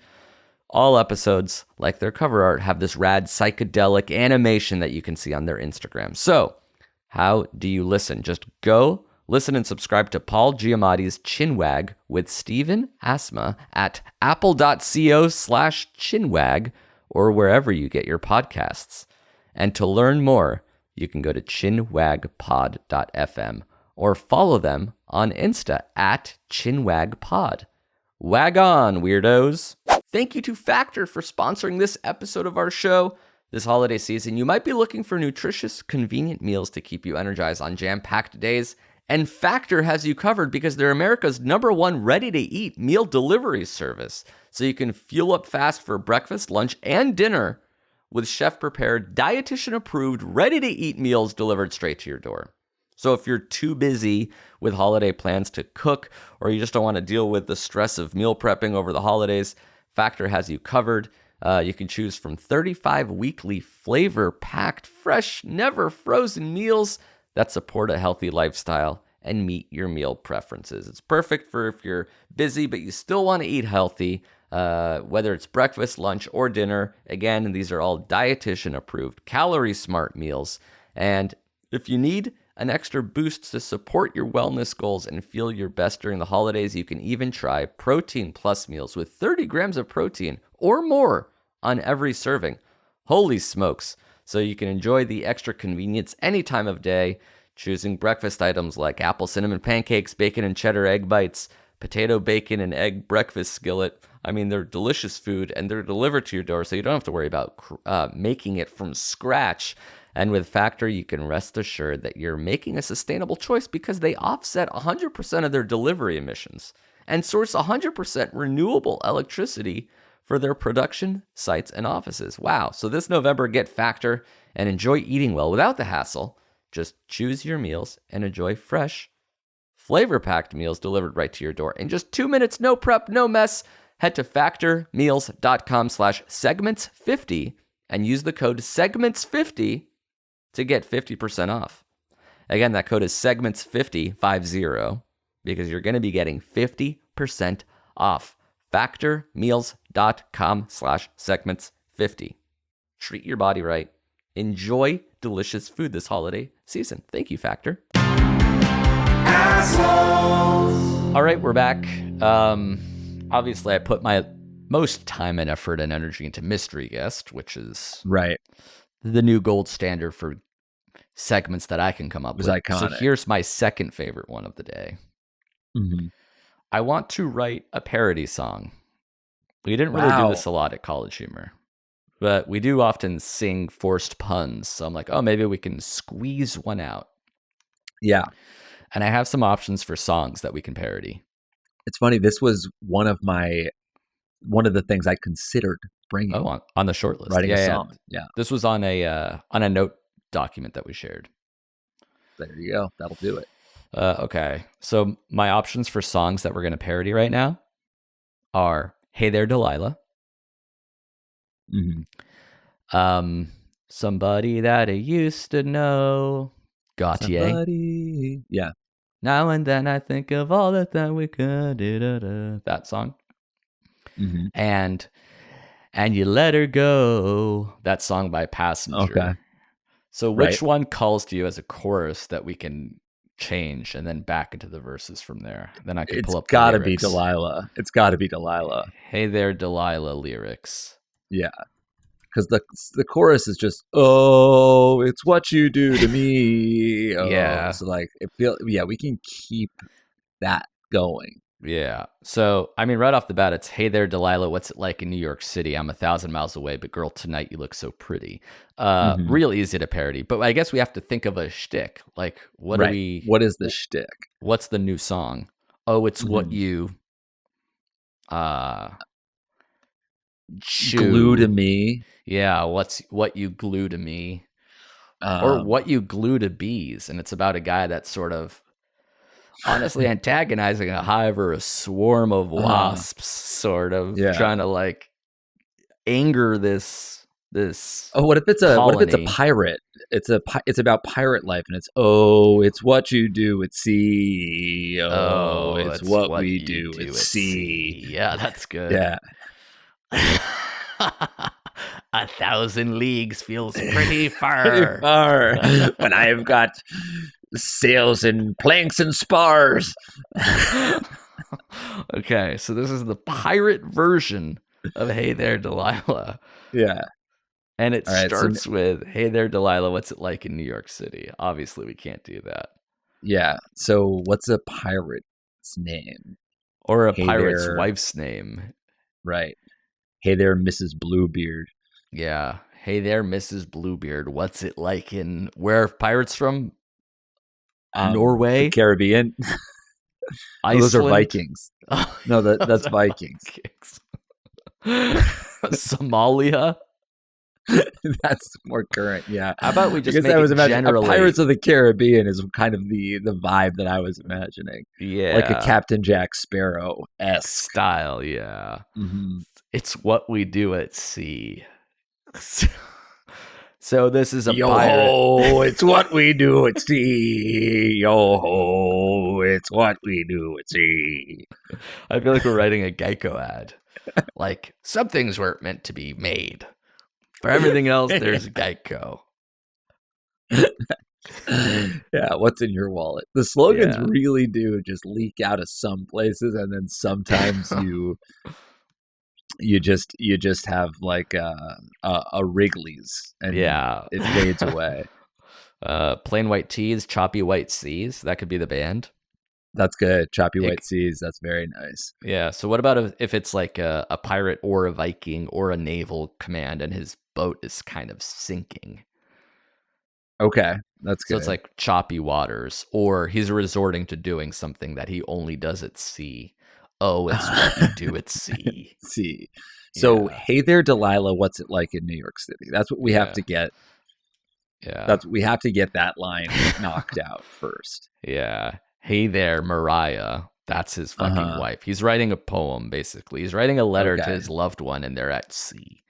S4: all episodes, like their cover art, have this rad psychedelic animation that you can see on their Instagram. So how do you listen? Just go listen and subscribe to Paul Giamatti's Chinwag with Stephen Asma at apple.co/chinwag or wherever you get your podcasts. And to learn more, you can go to chinwagpod.fm or follow them on Insta at chinwagpod. Wag on, weirdos. Thank you to Factor for sponsoring this episode of our show. This holiday season, you might be looking for nutritious, convenient meals to keep you energized on jam-packed days. And Factor has you covered because they're America's #1 ready-to-eat meal delivery service. So you can fuel up fast for breakfast, lunch, and dinner with chef-prepared, dietitian-approved, ready-to-eat meals delivered straight to your door. So if you're too busy with holiday plans to cook, or you just don't want to deal with the stress of meal prepping over the holidays, Factor has you covered. You can choose from 35 weekly flavor-packed, fresh, never frozen meals that support a healthy lifestyle and meet your meal preferences. It's perfect for if you're busy, but you still want to eat healthy, whether it's breakfast, lunch, or dinner. Again, these are all dietitian-approved, calorie-smart meals. And if you need an extra boost to support your wellness goals and feel your best during the holidays, you can even try Protein Plus meals with 30 grams of protein or more on every serving. Holy smokes. so you can enjoy the extra convenience any time of day, choosing breakfast items like apple cinnamon pancakes, bacon and cheddar egg bites, potato bacon and egg breakfast skillet. I mean, they're delicious food, and they're delivered to your door, so you don't have to worry about making it from scratch. And with Factor, you can rest assured that you're making a sustainable choice because they offset 100% of their delivery emissions and source 100% renewable electricity for their production sites and offices. Wow. So this November, get Factor and enjoy eating well without the hassle. Just choose your meals and enjoy fresh, flavor-packed meals delivered right to your door in just 2 minutes. No prep, no mess. Head to factormeals.com/segments50 and use the code segments50 to get 50% off. Again, that code is segments50 because you're going to be getting 50% off. Factormeals.com/segments50. Treat your body right. Enjoy delicious food this holiday season. Thank you, Factor.
S2: Assholes.
S4: All right, we're back. Obviously, I put my most time and effort and energy into Mystery Guest, which is
S3: Right.
S4: the new gold standard for segments that I can come up
S3: It was
S4: with.
S3: iconic.
S4: So here's my second favorite one of the day.
S3: Mm-hmm.
S4: I want to write a parody song. We didn't really do this a lot at College Humor, but we do often sing forced puns. So I'm like, oh, maybe we can squeeze one out.
S3: Yeah.
S4: And I have some options for songs that we can parody.
S3: It's funny. This was one of the things I considered bringing.
S4: Oh, on the short list.
S3: Writing a song. Yeah.
S4: This was on a note document that we shared.
S3: There you go. That'll do it.
S4: Okay. So my options for songs that we're going to parody right now are Hey There, Delilah.
S3: Mm-hmm.
S4: Somebody that I used to know. Gautier.
S3: Somebody. Yeah.
S4: Now and then I think of all that we could do. That song.
S3: Mm-hmm.
S4: And You Let Her Go. That song by Passenger.
S3: Okay.
S4: So which one calls to you as a chorus that we can change and then back into the verses from there? Then I can pull up the lyrics.
S3: Be Delilah. It's got to be Delilah.
S4: Hey There, Delilah lyrics.
S3: Yeah. Because the chorus is just, oh, it's what you do to me. Oh.
S4: Yeah.
S3: So like we can keep that going.
S4: Yeah. So I mean, right off the bat, it's Hey There, Delilah. What's it like in New York City? I'm 1,000 miles away, but girl, tonight you look so pretty. Real easy to parody. But I guess we have to think of a shtick. Like, what
S3: is the shtick?
S4: What's the new song? Oh, it's what you
S3: glue to me.
S4: Yeah, what you glue to me, or what you glue to bees, and it's about a guy that's sort of honestly antagonizing a swarm of wasps, sort of trying to like anger this.
S3: Oh, what if it's a pirate? It's about pirate life, and it's what you do at sea. Oh, it's what we do at sea.
S4: Yeah, that's good.
S3: Yeah.
S4: 1,000 leagues feels pretty far.
S3: Pretty far. When I've got sails and planks and spars.
S4: Okay, so this is the pirate version of Hey There, Delilah.
S3: Yeah.
S4: And it starts with, Hey There, Delilah, what's it like in New York City? Obviously, we can't do that.
S3: Yeah. So what's a pirate's name?
S4: Or a pirate's wife's name.
S3: Right. Hey there, Mrs. Bluebeard.
S4: Yeah. Hey there, Mrs. Bluebeard. What's it like in... Where are pirates from? Norway?
S3: The Caribbean.
S4: Iceland?
S3: Those are Vikings. No, that's Vikings.
S4: Somalia?
S3: That's more current, yeah.
S4: How about we just make it generally...
S3: Pirates of the Caribbean is kind of the vibe that I was imagining.
S4: Yeah.
S3: Like a Captain Jack Sparrow-esque.
S4: Style, yeah.
S3: Mm-hmm.
S4: It's what we do at sea. So this is a
S3: Yo
S4: pirate.
S3: Ho, it's what we do at sea. Yo ho, it's what we do at sea.
S4: I feel like we're writing a Geico ad. Like, some things weren't meant to be made. For everything else, there's Geico.
S3: Yeah, what's in your wallet? The slogans really do just leak out of some places, and then sometimes You just have like a Wrigley's, and
S4: Yeah.
S3: it fades away.
S4: Plain white tees, choppy white seas. That could be the band.
S3: That's good. Choppy White Seas. That's very nice.
S4: Yeah. So what about if it's like a pirate or a Viking or a naval command and his boat is kind of sinking?
S3: Okay, that's good.
S4: So it's like choppy waters, or he's resorting to doing something that he only does at sea. Oh, it's what you do at sea.
S3: See. So,
S4: Yeah.
S3: hey there, Delilah. What's it like in New York City? That's what we have to get.
S4: Yeah.
S3: We have to get that line knocked out first.
S4: Yeah. Hey there, Mariah. That's his fucking wife. He's writing a poem, basically. He's writing a letter to his loved one, and they're at sea.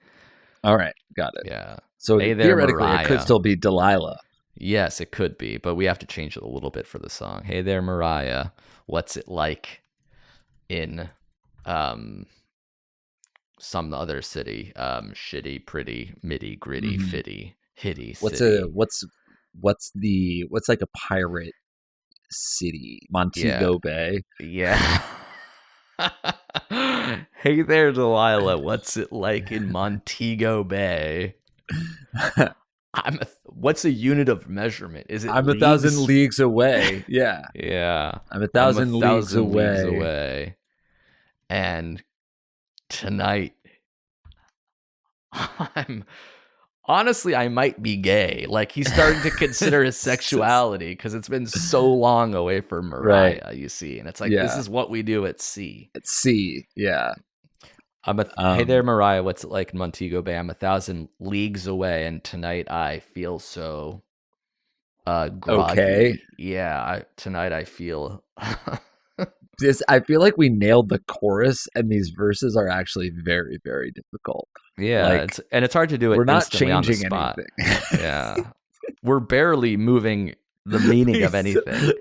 S3: All right, got it.
S4: Yeah.
S3: So
S4: Hey there,
S3: theoretically,
S4: Mariah.
S3: it could still be Delilah.
S4: Yes, it could be, but we have to change it a little bit for the song. Hey there, Mariah. What's it like in some other city? Shitty, pretty, middy, gritty, fitty, hitty city.
S3: What's like a pirate city? Montego Bay.
S4: Yeah. Hey there, Delilah. What's it like in Montego Bay? What's a unit of measurement? Is it?
S3: I'm
S4: leagues?
S3: 1,000 leagues away. Yeah.
S4: Yeah.
S3: I'm 1,000 leagues away.
S4: And tonight, I might be gay. Like, he's starting to consider his sexuality because it's been so long away from Mariah, you see. And it's like, this is what we do at sea.
S3: At sea, yeah.
S4: Hey there, Mariah. What's it like in Montego Bay? I'm 1,000 leagues away, and tonight I feel so groggy.
S3: Okay.
S4: Yeah, tonight I feel...
S3: I feel like we nailed the chorus, and these verses are actually very, very difficult.
S4: Yeah, it's hard to do it.
S3: We're not
S4: changing
S3: anything.
S4: Yeah, we're barely moving the meaning of anything.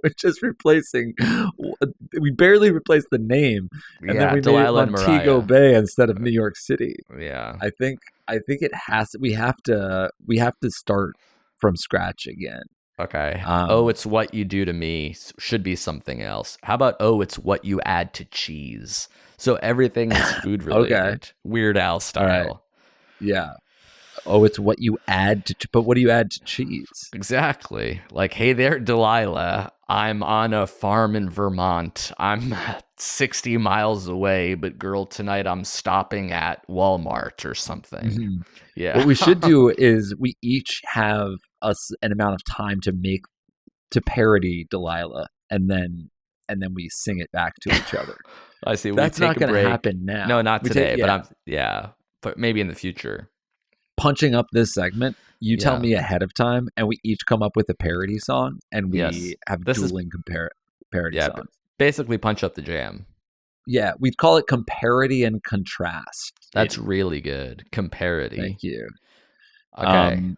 S3: We're just replacing. We barely replaced the name, and then we
S4: Delilah
S3: made it Montego Bay instead of New York City.
S4: Yeah,
S3: I think it has. We have to start from scratch again.
S4: Okay. Oh, it's what you do to me should be something else. How about, oh, it's what you add to cheese? So everything is food related.
S3: Okay.
S4: Weird Al style.
S3: Right. Yeah. Oh, it's what you add to, but what do you add to cheese?
S4: Exactly. Like, hey there, Delilah. I'm on a farm in Vermont. I'm 60 miles away, but girl, tonight I'm stopping at Walmart or something.
S3: Mm-hmm.
S4: Yeah.
S3: What we should do is we each have an amount of time to parody Delilah, and then we sing it back to each other.
S4: I see.
S3: That's not going to happen now.
S4: No, not today. But maybe in the future.
S3: Punching up this segment, you tell me ahead of time, and we each come up with a parody song, and we have dueling parody songs.
S4: Basically, punch up the jam.
S3: Yeah, we'd call it comparity and contrast.
S4: That's really good. Comparity.
S3: Thank you.
S4: Okay.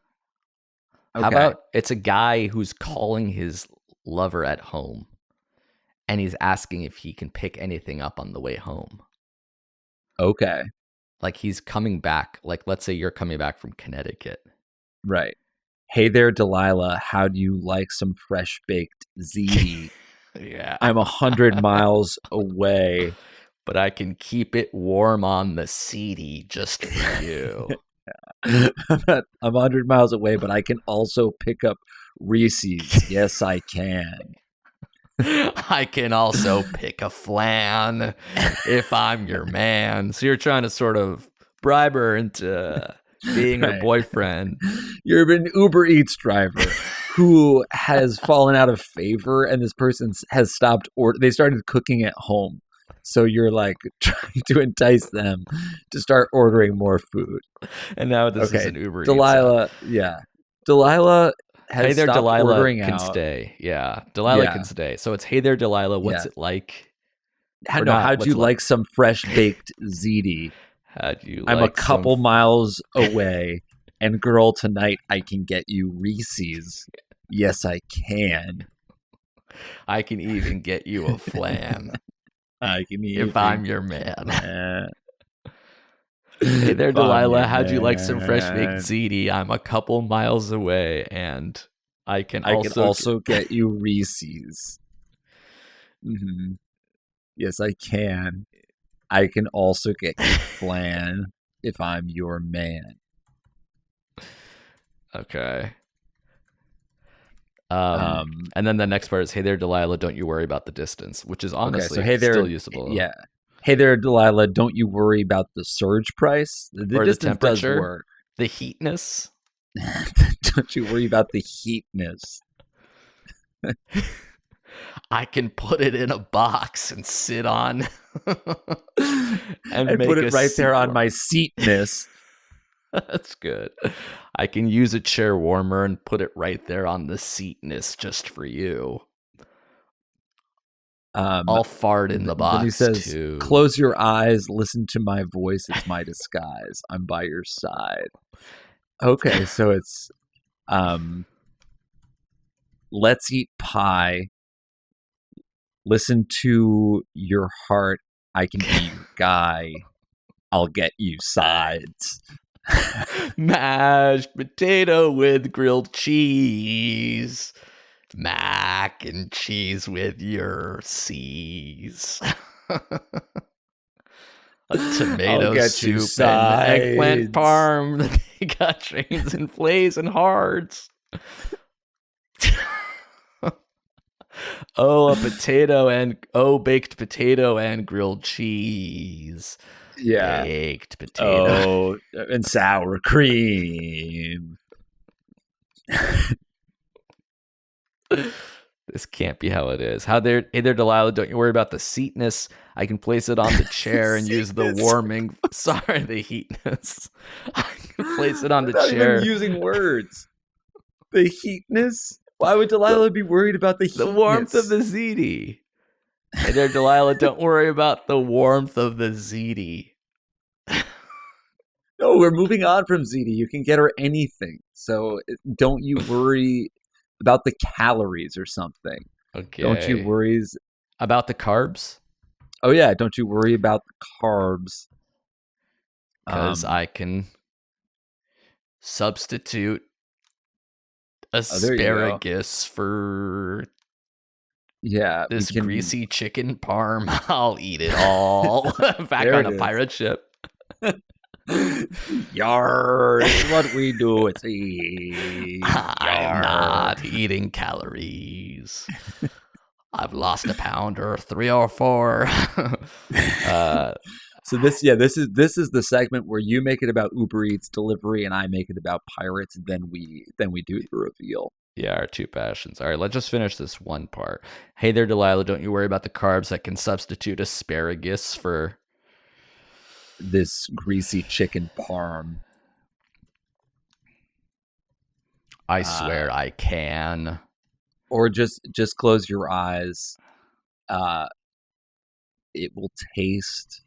S4: How about it's a guy who's calling his lover at home, and he's asking if he can pick anything up on the way home.
S3: Okay.
S4: Like he's coming back. Like, let's say you're coming back from Connecticut.
S3: Right. Hey there, Delilah. How do you like some fresh baked ziti?
S4: Yeah.
S3: I'm 100 miles away,
S4: but I can keep it warm on the seedy just for you.
S3: I'm 100 miles away, but I can also pick up Reese's. Yes, I can.
S4: I can also pick a flan if I'm your man. So you're trying to sort of bribe her into being her boyfriend.
S3: You're an Uber Eats driver who has fallen out of favor, and this person has stopped they started cooking at home. So you're like trying to entice them to start ordering more food.
S4: And now this is an Uber
S3: Delilah,
S4: Eats.
S3: yeah. Delilah has
S4: hey there,
S3: stopped
S4: Delilah
S3: ordering
S4: can
S3: out.
S4: Stay. Yeah. Delilah can stay. So it's hey there, Delilah. What's it like?
S3: How'd you like some fresh baked ziti?
S4: How'd you
S3: I'm
S4: like
S3: a couple miles away, and girl, tonight I can get you Reese's. Yes, I can.
S4: I can even get you a flan.
S3: I can even
S4: if I'm your man. Hey there, Delilah. How'd you like some fresh baked ziti? I'm a couple miles away, and I can also
S3: get you Reese's. Mm-hmm. Yes, I can. I can also get you flan if I'm your man.
S4: Okay. And then the next part is, hey there, Delilah, don't you worry about the distance, which is honestly
S3: okay, so hey there,
S4: still usable.
S3: Yeah. Hey there, Delilah, don't you worry about the surge price. The
S4: or
S3: distance
S4: the temperature,
S3: does work.
S4: The heatness.
S3: Don't you worry about the heatness.
S4: I can put it in a box and sit on
S3: and put it right there on my seatness.
S4: That's good. I can use a chair warmer and put it right there on the seatness just for you. I'll fart in the box.
S3: Then he says,
S4: too.
S3: Close your eyes, listen to my voice, it's my disguise. I'm by your side. Okay, so it's let's eat pie. Listen to your heart. I can be your guy. I'll get you sides.
S4: Mashed potato with grilled cheese. Mac and cheese with your C's. A tomato soup and eggplant parm. They got trains and flays and hearts. Baked potato and grilled cheese.
S3: Yeah.
S4: Baked potato.
S3: And sour cream.
S4: This can't be how it is. Hey there, Delilah, don't you worry about the seatness. I can place it on the chair and use the warming. Sorry, the heatness. I can place it on the chair.
S3: Not even using words. The heatness? Why would Delilah be worried about the heatness?
S4: The warmth of the ziti. Hey there, Delilah, don't worry about the warmth of the ziti.
S3: No, we're moving on from ziti. You can get her anything. So don't you worry about the calories or something.
S4: Okay.
S3: Don't you worry
S4: about the carbs?
S3: Oh yeah, don't you worry about the carbs.
S4: Because I can substitute asparagus for this greasy chicken parm. I'll eat it all. Back on a pirate ship.
S3: Yar, it's what we do. It's
S4: I'm not eating calories. I've lost a pound or 3 or 4.
S3: So this is the segment where you make it about Uber Eats delivery and I make it about pirates. Then we do the reveal.
S4: Yeah, our two passions. All right, let's just finish this one part. Hey there, Delilah, don't you worry about the carbs. I can substitute asparagus for
S3: this greasy chicken parm.
S4: I swear I can.
S3: Or just close your eyes. It'll taste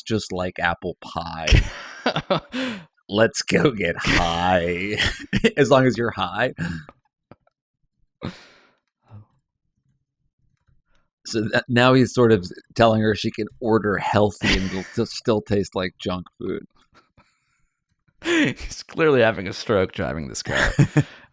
S3: just like apple pie. Let's go get high. As long as you're high. So now he's sort of telling her she can order healthy and it'll still taste like junk food.
S4: He's clearly having a stroke driving this car.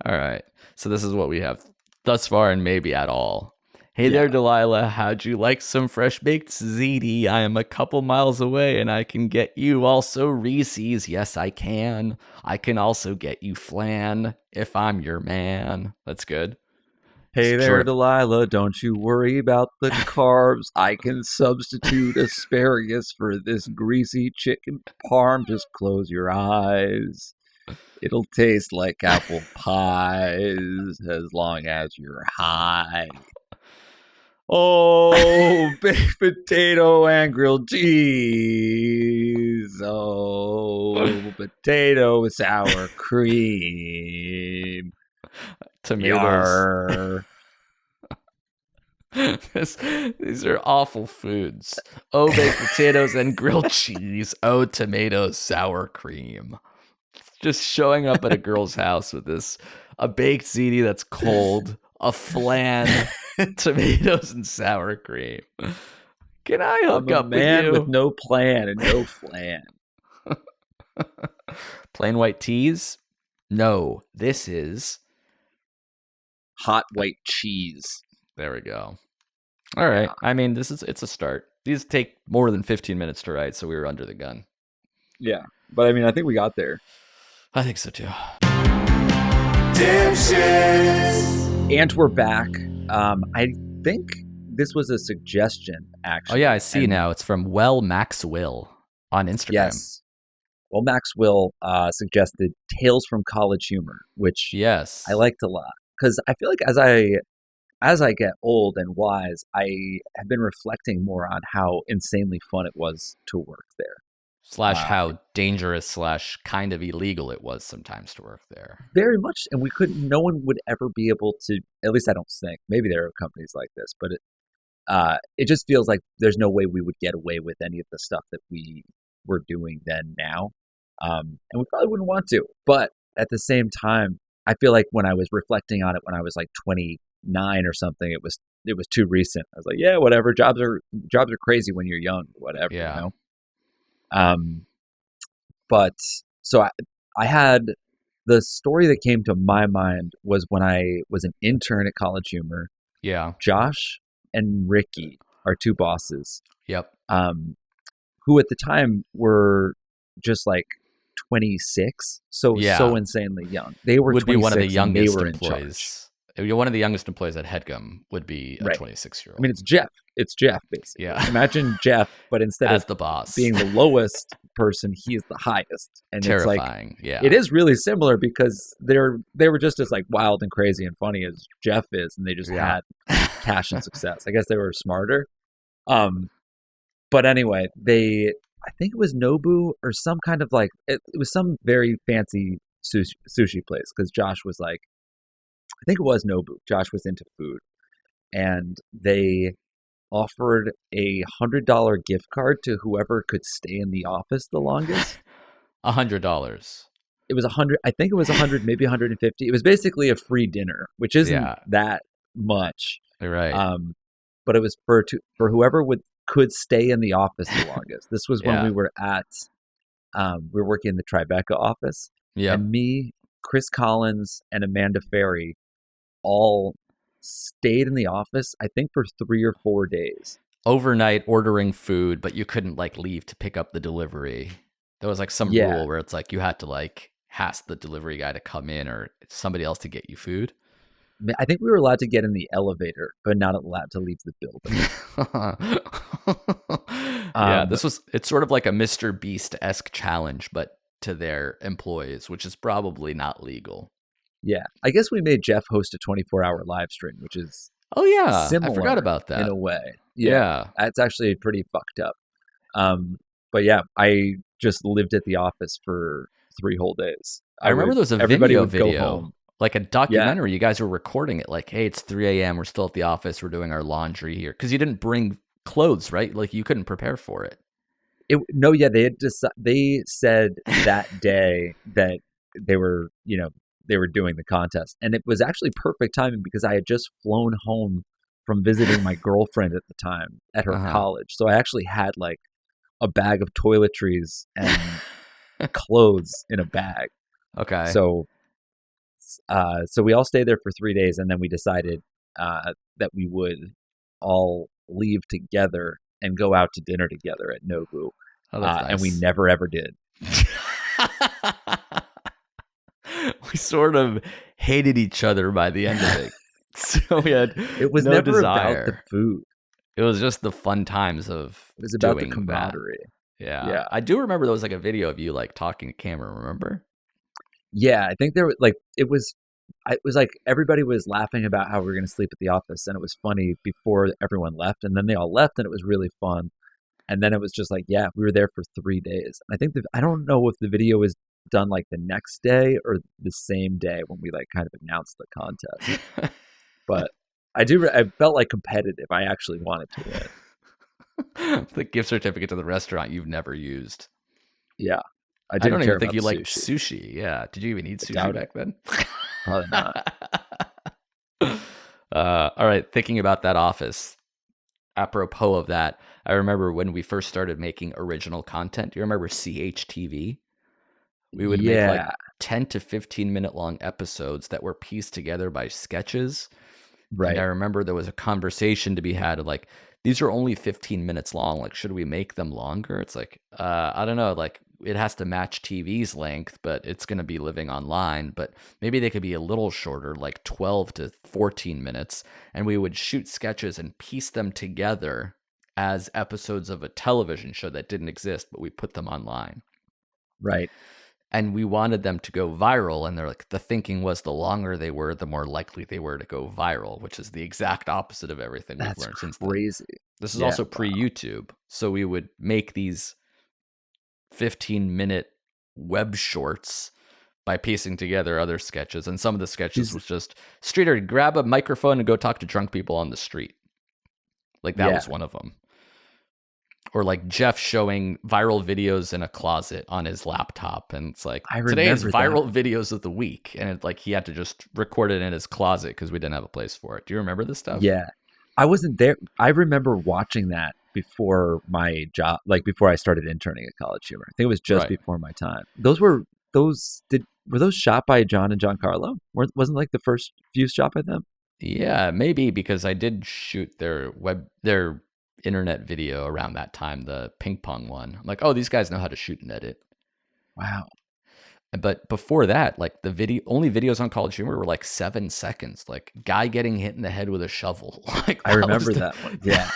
S4: All right. So this is what we have thus far and maybe at all. Hey there, Delilah. How'd you like some fresh baked ziti? I am a couple miles away and I can get you also Reese's. Yes, I can. I can also get you flan if I'm your man. That's good.
S3: Hey there, Delilah, don't you worry about the carbs. I can substitute asparagus for this greasy chicken parm. Just close your eyes. It'll taste like apple pies as long as you're high. Oh, baked potato and grilled cheese. Oh, potato with sour cream.
S4: Tomatoes. These are awful foods. Oh, baked potatoes and grilled cheese. Oh, tomatoes, sour cream. Just showing up at a girl's house with a baked ziti that's cold, a flan, tomatoes, and sour cream. Can I hook up with you?
S3: I'm a man with no plan and no flan.
S4: Plain white teas? No, this is
S3: hot white cheese.
S4: There we go. All right. Yeah. I mean, it's a start. These take more than 15 minutes to write, so we were under the gun.
S3: Yeah, but I mean, I think we got there.
S4: I think so too.
S3: And we're back. I think this was a suggestion, actually.
S4: Oh yeah, I see now. It's from Maxwell on Instagram.
S3: Yes. Well, Maxwell suggested Tales from College Humor, which
S4: yes,
S3: I liked a lot because I feel like as I get old and wise, I have been reflecting more on how insanely fun it was to work there.
S4: / how dangerous / kind of illegal it was sometimes to work there.
S3: Very much, and no one would ever be able to, at least I don't think, maybe there are companies like this, but it just feels like there's no way we would get away with any of the stuff that we were doing then now. And we probably wouldn't want to, but at the same time, I feel like when I was reflecting on it when I was like 29 or something, it was too recent. I was like, yeah, whatever. Jobs are crazy when you're young, whatever.
S4: Yeah.
S3: You know? But so I had the story that came to my mind was when I was an intern at College Humor.
S4: Yeah.
S3: Josh and Ricky, our two bosses.
S4: Yep.
S3: Who at the time were just like 26, so insanely young. They would
S4: be one of the youngest
S3: employees.
S4: One of the youngest employees at Headgum would be a 26-year-old.
S3: I mean, it's Jeff. It's Jeff, basically.
S4: Yeah.
S3: Imagine Jeff, but instead
S4: as
S3: of
S4: the boss
S3: being the lowest person, he is the highest. And
S4: terrifying.
S3: It's like, it is really similar because they were just as like wild and crazy and funny as Jeff is, and they just had cash and success. I guess they were smarter. But anyway, I think it was Nobu or some kind of like it was some very fancy sushi place because Josh was like, I think it was Nobu. Josh was into food, and they offered $100 gift card to whoever could stay in the office the longest.
S4: $100.
S3: It was 100. I think it was 100, maybe 150. It was basically a free dinner, which isn't that much.
S4: Right.
S3: But it was for whoever could stay in the office the longest. This was when we were at, we were working in the Tribeca office.
S4: Yeah.
S3: And me, Chris Collins, and Amanda Ferry all stayed in the office, I think, for 3 or 4 days.
S4: Overnight ordering food, but you couldn't like leave to pick up the delivery. There was like some rule where it's like you had to like ask the delivery guy to come in or somebody else to get you food.
S3: I think we were allowed to get in the elevator, but not allowed to leave the building.
S4: It's sort of like a Mr. Beast-esque challenge, but to their employees, which is probably not legal.
S3: Yeah. I guess we made Jeff host a 24-hour live stream, which is
S4: similar, I forgot about that.
S3: In a way. Yeah. It's actually pretty fucked up. But yeah, I just lived at the office for 3 whole days.
S4: I remember there was a
S3: everybody
S4: video,
S3: would go home.
S4: Like a documentary. You guys were recording it like, hey, it's 3 a.m. We're still at the office. We're doing our laundry here. Because you didn't bring clothes, right? Like you couldn't prepare for it. They said that day that they were doing the contest. And it was actually perfect timing because I had just flown home from visiting my girlfriend at the time at her college. So I actually had like a bag of toiletries and clothes in a bag. Okay.
S3: So we all stayed there for 3 days, and then we decided that we would all leave together and go out to dinner together at Nobu.
S4: Oh, that's nice.
S3: And we never ever did.
S4: We sort of hated each other by the end of it. So we had
S3: it was
S4: no
S3: never
S4: desire.
S3: about the food.
S4: It was just the fun times of
S3: it was about the
S4: doing
S3: camaraderie.
S4: That. Yeah. I do remember there was like a video of you like talking to camera, remember?
S3: Yeah, I think there was like it was like everybody was laughing about how we were going to sleep at the office, and it was funny before everyone left, and then they all left, and it was really fun. And then it was just like, yeah, we were there for 3 days. And I think I don't know if the video was done like the next day or the same day when we like kind of announced the contest. But I felt like competitive. I actually wanted to win.
S4: The gift certificate to the restaurant you've never used.
S3: Yeah.
S4: I don't even think you liked sushi. Yeah. Did you even eat sushi back then?
S3: Probably not.
S4: All right. Thinking about that office, apropos of that, I remember when we first started making original content. Do you remember CHTV? We would make like 10 to 15 minute long episodes that were pieced together by sketches.
S3: Right.
S4: And I remember there was a conversation to be had of like, these are only 15 minutes long. Like, should we make them longer? It's like, I don't know. Like, it has to match TV's length, but it's going to be living online. But maybe they could be a little shorter, like 12 to 14 minutes. And we would shoot sketches and piece them together as episodes of a television show that didn't exist, but we put them online.
S3: Right.
S4: And we wanted them to go viral. And they're like, the thinking was the longer they were, the more likely they were to go viral, which is the exact opposite of everything we've learned since then.
S3: Crazy.
S4: This is also pre-YouTube. So we would make these 15-minute web shorts by piecing together other sketches. And some of the sketches was just, Streeter, grab a microphone and go talk to drunk people on the street. Like that was one of them. Or like Jeff showing viral videos in a closet on his laptop. And it's like, today is viral videos of the week. And it's like he had to just record it in his closet because we didn't have a place for it. Do you remember this stuff?
S3: Yeah. I wasn't there. I remember watching that before my job, like before I started interning at College Humor. I think it was just before my time. Were those shot by John and Giancarlo? Wasn't like the first few shot by them?
S4: Yeah, maybe, because I did shoot their internet video around that time, the ping pong one. I'm like, oh, these guys know how to shoot and edit.
S3: Wow.
S4: But before that, like only videos on College Humor were like 7 seconds, like guy getting hit in the head with a shovel. Like
S3: I remember that one. Yeah.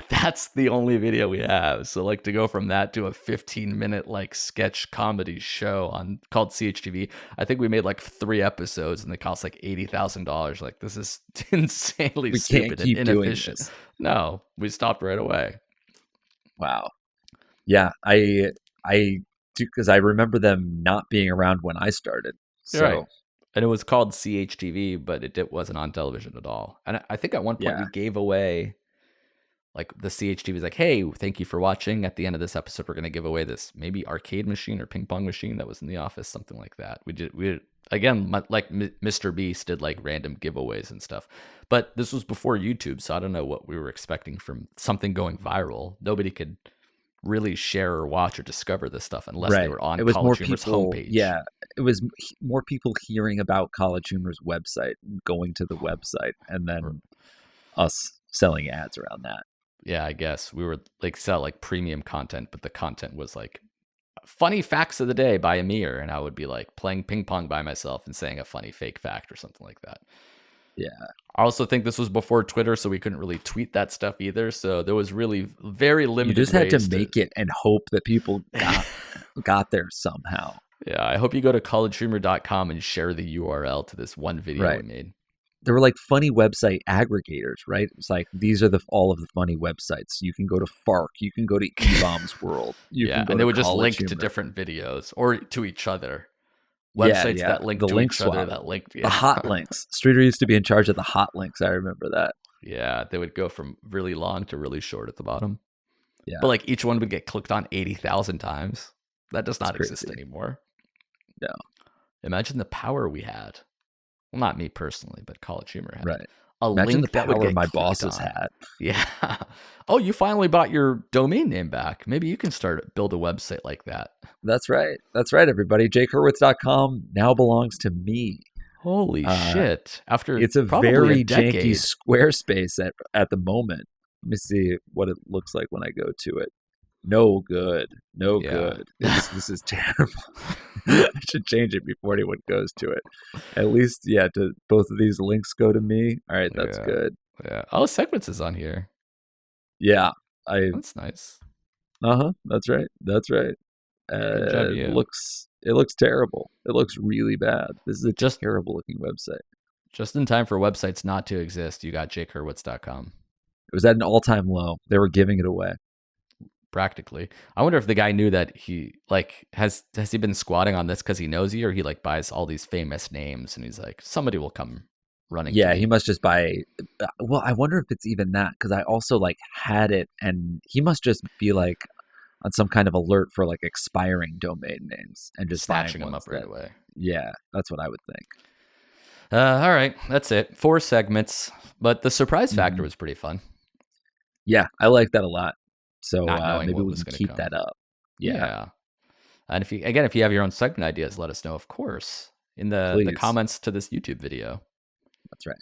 S4: That's the only video we have. So like to go from that to a 15-minute like sketch comedy show called CHTV, I think we made like 3 episodes and they cost like $80,000. Like this is insanely stupid and inefficient. No, we stopped right away.
S3: Wow. Yeah, I because I remember them not being around when I started. So.
S4: Right. And it was called CHTV, but it wasn't on television at all. And I think at one point we gave away, like the CHTV was like, hey, thank you for watching. At the end of this episode, we're going to give away this maybe arcade machine or ping pong machine that was in the office, something like that. We again, like Mr. Beast did like random giveaways and stuff. But this was before YouTube, so I don't know what we were expecting from something going viral. Nobody could really share or watch or discover this stuff unless they were on College Humor's homepage.
S3: Yeah, it was more people hearing about College Humor's website, going to the website, and then us selling ads around that.
S4: Yeah, I guess we were like sell like premium content, but the content was like funny facts of the day by Amir, and I would be like playing ping pong by myself and saying a funny fake fact or something like that.
S3: Yeah.
S4: I also think this was before Twitter, so we couldn't really tweet that stuff either. So there was really very limited.
S3: You just had to make it and hope that people got there somehow.
S4: Yeah, I hope you go to collegehumor.com and share the URL to this one video we made.
S3: There were like funny website aggregators, right? It's like these are all of the funny websites. You can go to Fark, you can go to E-Bombs World.
S4: And they would just link to different videos or to each other. Websites that link to each other that linked.
S3: The hot links. Streeter used to be in charge of the hot links. I remember that.
S4: Yeah, they would go from really long to really short at the bottom.
S3: Yeah.
S4: But like each one would get clicked on 80,000 times. That does not exist anymore.
S3: No.
S4: Imagine the power we had. Well, not me personally, but College Humor had.
S3: Right.
S4: Imagine
S3: link
S4: the
S3: that would get my bosses had.
S4: Yeah. Oh, you finally bought your domain name back. Maybe you can build a website like that.
S3: That's right. That's right, everybody. jakehurwitz.com now belongs to me.
S4: Holy shit. After
S3: it's a very janky Squarespace at the moment. Let me see what it looks like when I go to it. No good. No good. This is terrible. I should change it before anyone goes to it. At least, to both of these links go to me. All right, that's good.
S4: Yeah. Oh, Segments is on here.
S3: Yeah.
S4: That's nice.
S3: That's right. That's right.
S4: Good job,
S3: it looks terrible. It looks really bad. This is a terrible looking website.
S4: Just in time for websites not to exist, you got jakehurwitz.com.
S3: It was at an all-time low. They were giving it away.
S4: Practically. I wonder if the guy knew that he like has he been squatting on this because he knows you, or he like buys all these famous names and he's like, somebody will come running.
S3: Yeah, he must just buy. Well, I wonder if it's even that, because I also like had it, and he must just be like on some kind of alert for like expiring domain names and just
S4: snatching them up right away.
S3: Yeah, that's what I would think.
S4: All right, that's it. 4 segments, but the surprise factor was pretty fun.
S3: Yeah, I like that a lot. So maybe we can keep that up.
S4: Yeah. And if you have your own segment ideas, let us know, of course, in the comments to this YouTube video.
S3: That's right.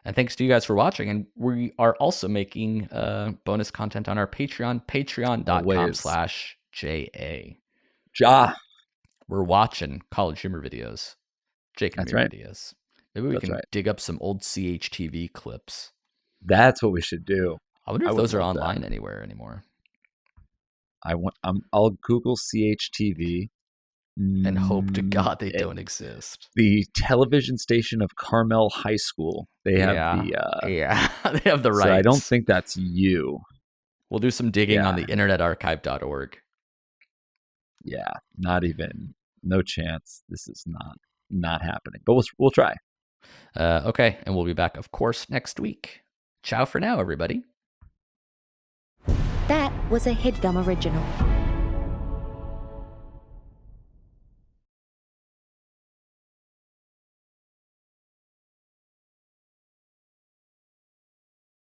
S4: And thanks to you guys for watching. And we are also making bonus content on our Patreon, patreon.com/JA.
S3: Ja.
S4: We're watching College Humor videos. Jake and Amir videos. Maybe we can dig up some old CHTV clips.
S3: That's what we should do.
S4: I wonder if those are online anywhere anymore.
S3: I'll Google CHTV
S4: and hope to God they don't exist.
S3: The television station of Carmel High School. They have
S4: they have the rights.
S3: So I don't think that's you.
S4: We'll do some digging on the internetarchive.org.
S3: Yeah, not even. No chance. This is not happening. But we'll try.
S4: Okay, and we'll be back, of course, next week. Ciao for now, everybody.
S5: That was a Headgum original.